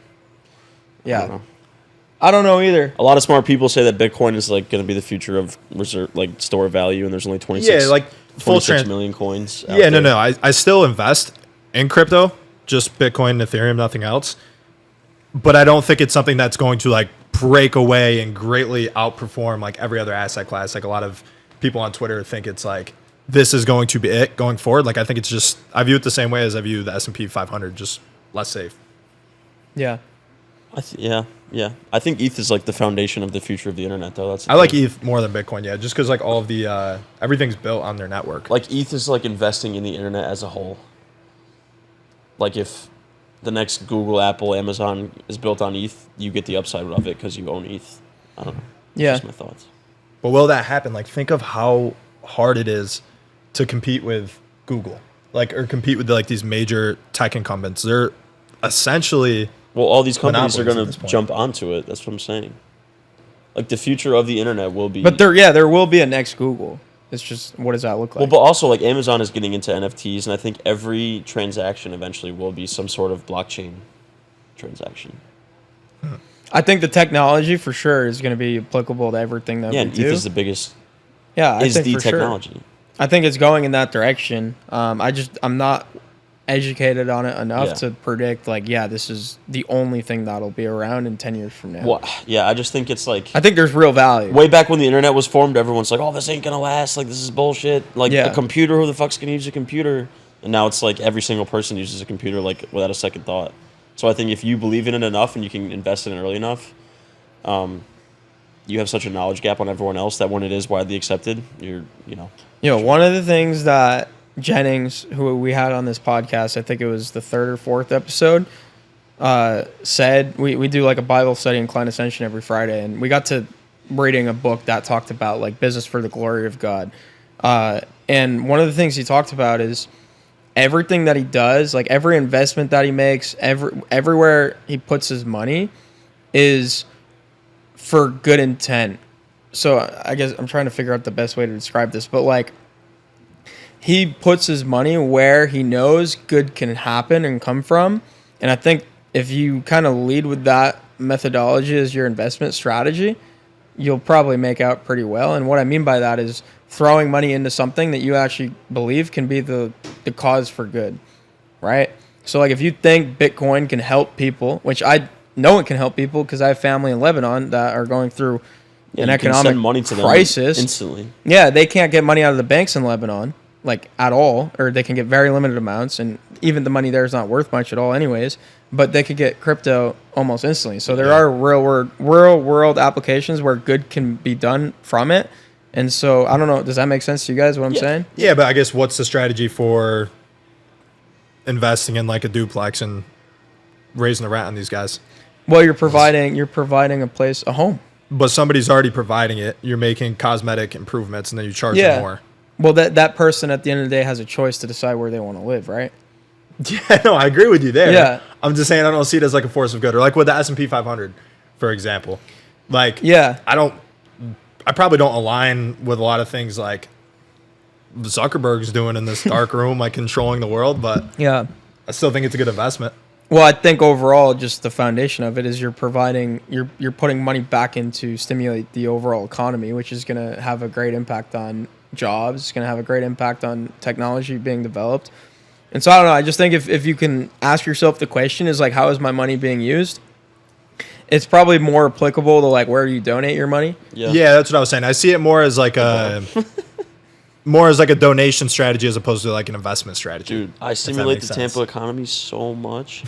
yeah. I don't know either. A lot of smart people say that Bitcoin is like going to be the future of reserve, like store value, and there's only 26 million coins. Yeah, no. I still invest in crypto, just Bitcoin and Ethereum, nothing else. But I don't think it's something that's going to like break away and greatly outperform like every other asset class. Like a lot of people on Twitter think it's like, this is going to be it going forward. Like I think it's just, I view it the same way as I view the S&P 500, just less safe. Yeah. Yeah. I think ETH is like the foundation of the future of the internet, though. I like ETH more than Bitcoin, yeah, just because like all of the everything's built on their network. Like ETH is like investing in the internet as a whole. Like if the next Google, Apple, Amazon is built on ETH, you get the upside of it because you own ETH. I don't know. Yeah. Just my thoughts. But will that happen? Like think of how hard it is to compete with Google, like or compete with like these major tech incumbents. They're essentially. Well, all these companies are going to jump onto it. That's what I'm saying. Like, the future of the internet will be... But there will be a next Google. It's just, what does that look like? Well, but also, like, Amazon is getting into NFTs, and I think every transaction eventually will be some sort of blockchain transaction. I think the technology, for sure, is going to be applicable to everything that we do. Yeah, and ETH is the biggest... Yeah, I think the for technology. Sure. I think it's going in that direction. I'm not educated on it enough to predict this is the only thing that'll be around in 10 years from now. Well, yeah, I just think it's like I think there's real value. Way back when the internet was formed, everyone's like, "Oh, this ain't gonna last. Like, this is bullshit. Like, a computer, who the fuck's gonna use a computer?" And now it's like every single person uses a computer like without a second thought. So I think if you believe in it enough and you can invest in it early enough, you have such a knowledge gap on everyone else that when it is widely accepted, One of the things that Jennings, who we had on this podcast, I think it was the 3rd or 4th episode, said we do like a Bible study in Client Ascension every Friday, and we got to reading a book that talked about like business for the glory of God. And one of the things he talked about is everything that he does, like every investment that he makes, everywhere he puts his money is for good intent. So I guess I'm trying to figure out the best way to describe this, but like he puts his money where he knows good can happen and come from. And I think if you kind of lead with that methodology as your investment strategy, you'll probably make out pretty well. And what I mean by that is throwing money into something that you actually believe can be the cause for good, right? So like if you think Bitcoin can help people, which I know it can help people because I have family in Lebanon that are going through an economic money to crisis them instantly. Yeah, they can't get money out of the banks in Lebanon, like at all, or they can get very limited amounts, and even the money there is not worth much at all anyways, but they could get crypto almost instantly. So there are real world applications where good can be done from it. And so I don't know, does that make sense to you guys what I'm saying? Yeah, but I guess what's the strategy for investing in like a duplex and raising the rent on these guys? Well, you're providing a place, a home. But somebody's already providing it. You're making cosmetic improvements, and then you charge them more. Well, that person at the end of the day has a choice to decide where they want to live, right? Yeah, no, I agree with you there. Yeah. I'm just saying I don't see it as like a force of good. Or like with the S&P 500, for example. Like, I probably don't align with a lot of things like Zuckerberg's doing in this dark room, like controlling the world, but I still think it's a good investment. Well, I think overall, just the foundation of it is you're putting money back in to stimulate the overall economy, which is going to have a great impact on jobs. It's going to have a great impact on technology being developed. And so I don't know. I just think if you can ask yourself the question is like, how is my money being used? It's probably more applicable to like, where do you donate your money? Yeah, that's what I was saying. I see it more as like a donation strategy as opposed to like an investment strategy. Dude, I stimulate the Tampa economy so much.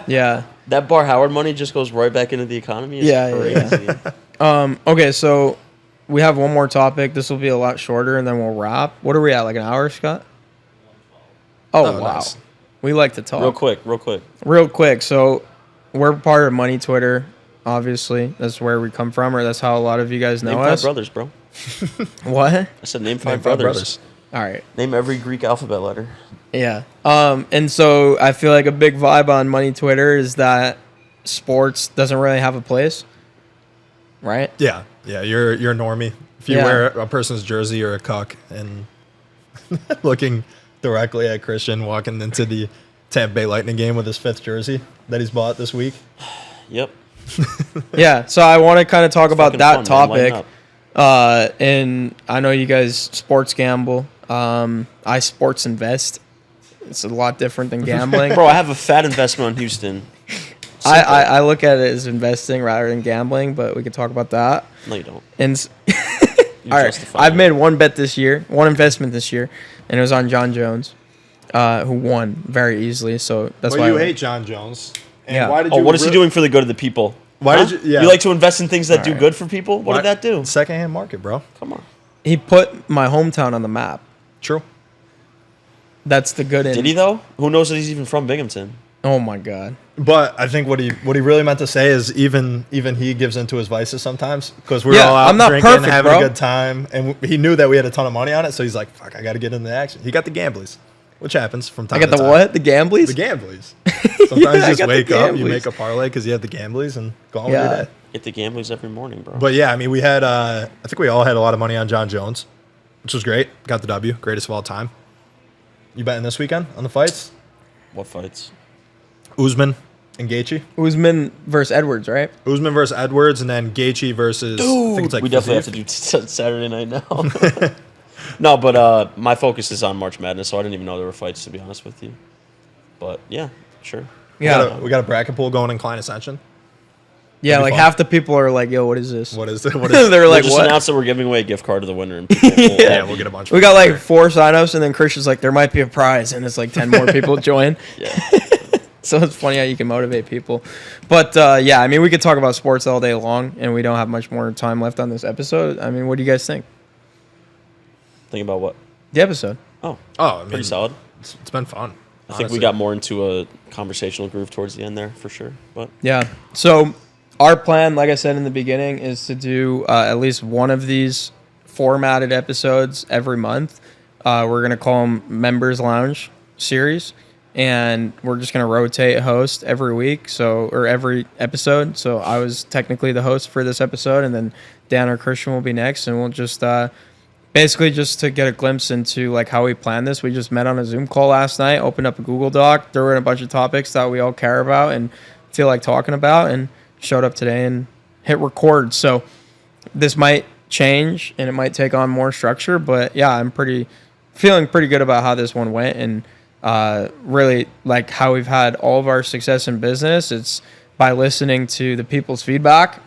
Yeah. That Bar Howard money just goes right back into the economy. It's crazy. Okay, so we have one more topic. This will be a lot shorter, and then we'll wrap. What are we at, like an hour, Scott? Oh, wow. Nice. We like to talk. Real quick. So we're part of Money Twitter, obviously. That's where we come from, or that's how a lot of you guys know us. Name 5 brothers, bro. What? I said name 5 brothers. All right. Name every Greek alphabet letter. Yeah. And so I feel like a big vibe on Money Twitter is that sports doesn't really have a place, right? Yeah. Yeah, you're a normie. If you wear a person's jersey, you're a cuck. And looking directly at Christian walking into the Tampa Bay Lightning game with his 5th jersey that he's bought this week. Yep. Yeah, so I want to kind of talk about that topic. And I know you guys sports gamble. I sports invest. It's a lot different than gambling. Bro, I have a fat investment on Houston. I look at it as investing rather than gambling, but we could talk about that. No, you don't. And all right, I've made one investment this year, and it was on John Jones, who won very easily. So that's why you hate John Jones. And why did what is he doing for the good of the people? Why did you? Yeah. You like to invest in things that do good for people? What did that do? Secondhand market, bro. Come on. He put my hometown on the map. True. That's the good end. Did he though? Who knows that he's even from Binghamton? Oh my God. But I think what he really meant to say is even he gives into his vices sometimes because we're all out drinking, having a good time, and he knew that we had a ton of money on it, so he's like, "Fuck, I got to get into the action." He got the gamblies, which happens from time to time. I got the what? The gamblies? The gamblies. Sometimes you just wake up, you make a parlay because you have the gamblies and go on with your day. Get the gamblies every morning, bro. But yeah, I mean, we had I think we all had a lot of money on John Jones, which was great. Got the W, greatest of all time. You betting this weekend on the fights? What fights? Usman and Gaethje. Usman versus Edwards, right? Usman versus Edwards, and then Gaethje versus. Dude, I think it's like we definitely have to do Saturday night now. No, but my focus is on March Madness, so I didn't even know there were fights, to be honest with you. But yeah, sure. Yeah, we got a bracket pool going in Client Ascension. Yeah, like half the people are like, "Yo, what is this? What is it? What is They're like, just "What?" Announced that we're giving away a gift card to the winner. And we'll get a bunch. We got like 4 signups, and then Christian's like, "There might be a prize," and it's like 10 more people join. Yeah. So it's funny how you can motivate people. But yeah, I mean, we could talk about sports all day long, and we don't have much more time left on this episode. I mean, what do you guys think? Think about what? The episode. Oh, I mean, pretty solid. It's been fun. I think we got more into a conversational groove towards the end there for sure. But Yeah. So our plan, like I said in the beginning, is to do at least one of these formatted episodes every month. We're going to call them Members Lounge series. And we're just going to rotate host every week, or every episode. So I was technically the host for this episode, and then Dan or Christian will be next. And we'll just basically just to get a glimpse into like how we plan this. We just met on a Zoom call last night, opened up a Google Doc, threw in a bunch of topics that we all care about and feel like talking about, and showed up today and hit record. So this might change and it might take on more structure, but yeah, I'm feeling pretty good about how this one went, and really like how we've had all of our success in business. It's by listening to the people's feedback.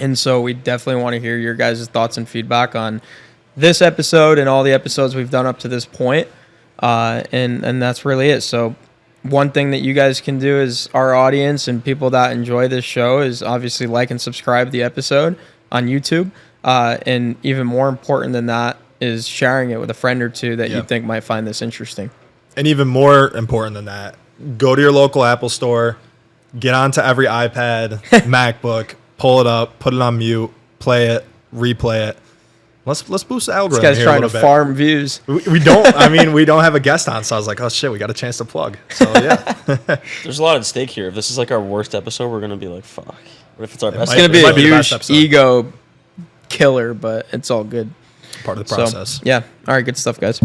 And so we definitely want to hear your guys' thoughts and feedback on this episode and all the episodes we've done up to this point. And that's really it. So one thing that you guys can do is our audience and people that enjoy this show is obviously like and subscribe the episode on YouTube. And even more important than that is sharing it with a friend or two that you think might find this interesting. And even more important than that, go to your local Apple store, get onto every iPad, MacBook, pull it up, put it on mute, play it, replay it. Let's boost the algorithm. This guy's trying to farm views. We don't. I mean, we don't have a guest on, so I was like, oh shit, we got a chance to plug. So yeah. there's a lot at stake here. If this is like our worst episode, we're gonna be like, fuck. What if it's our best? It's gonna be a the best huge episode. ego killer, but it's all good. Part of the process. So, yeah. All right. Good stuff, guys.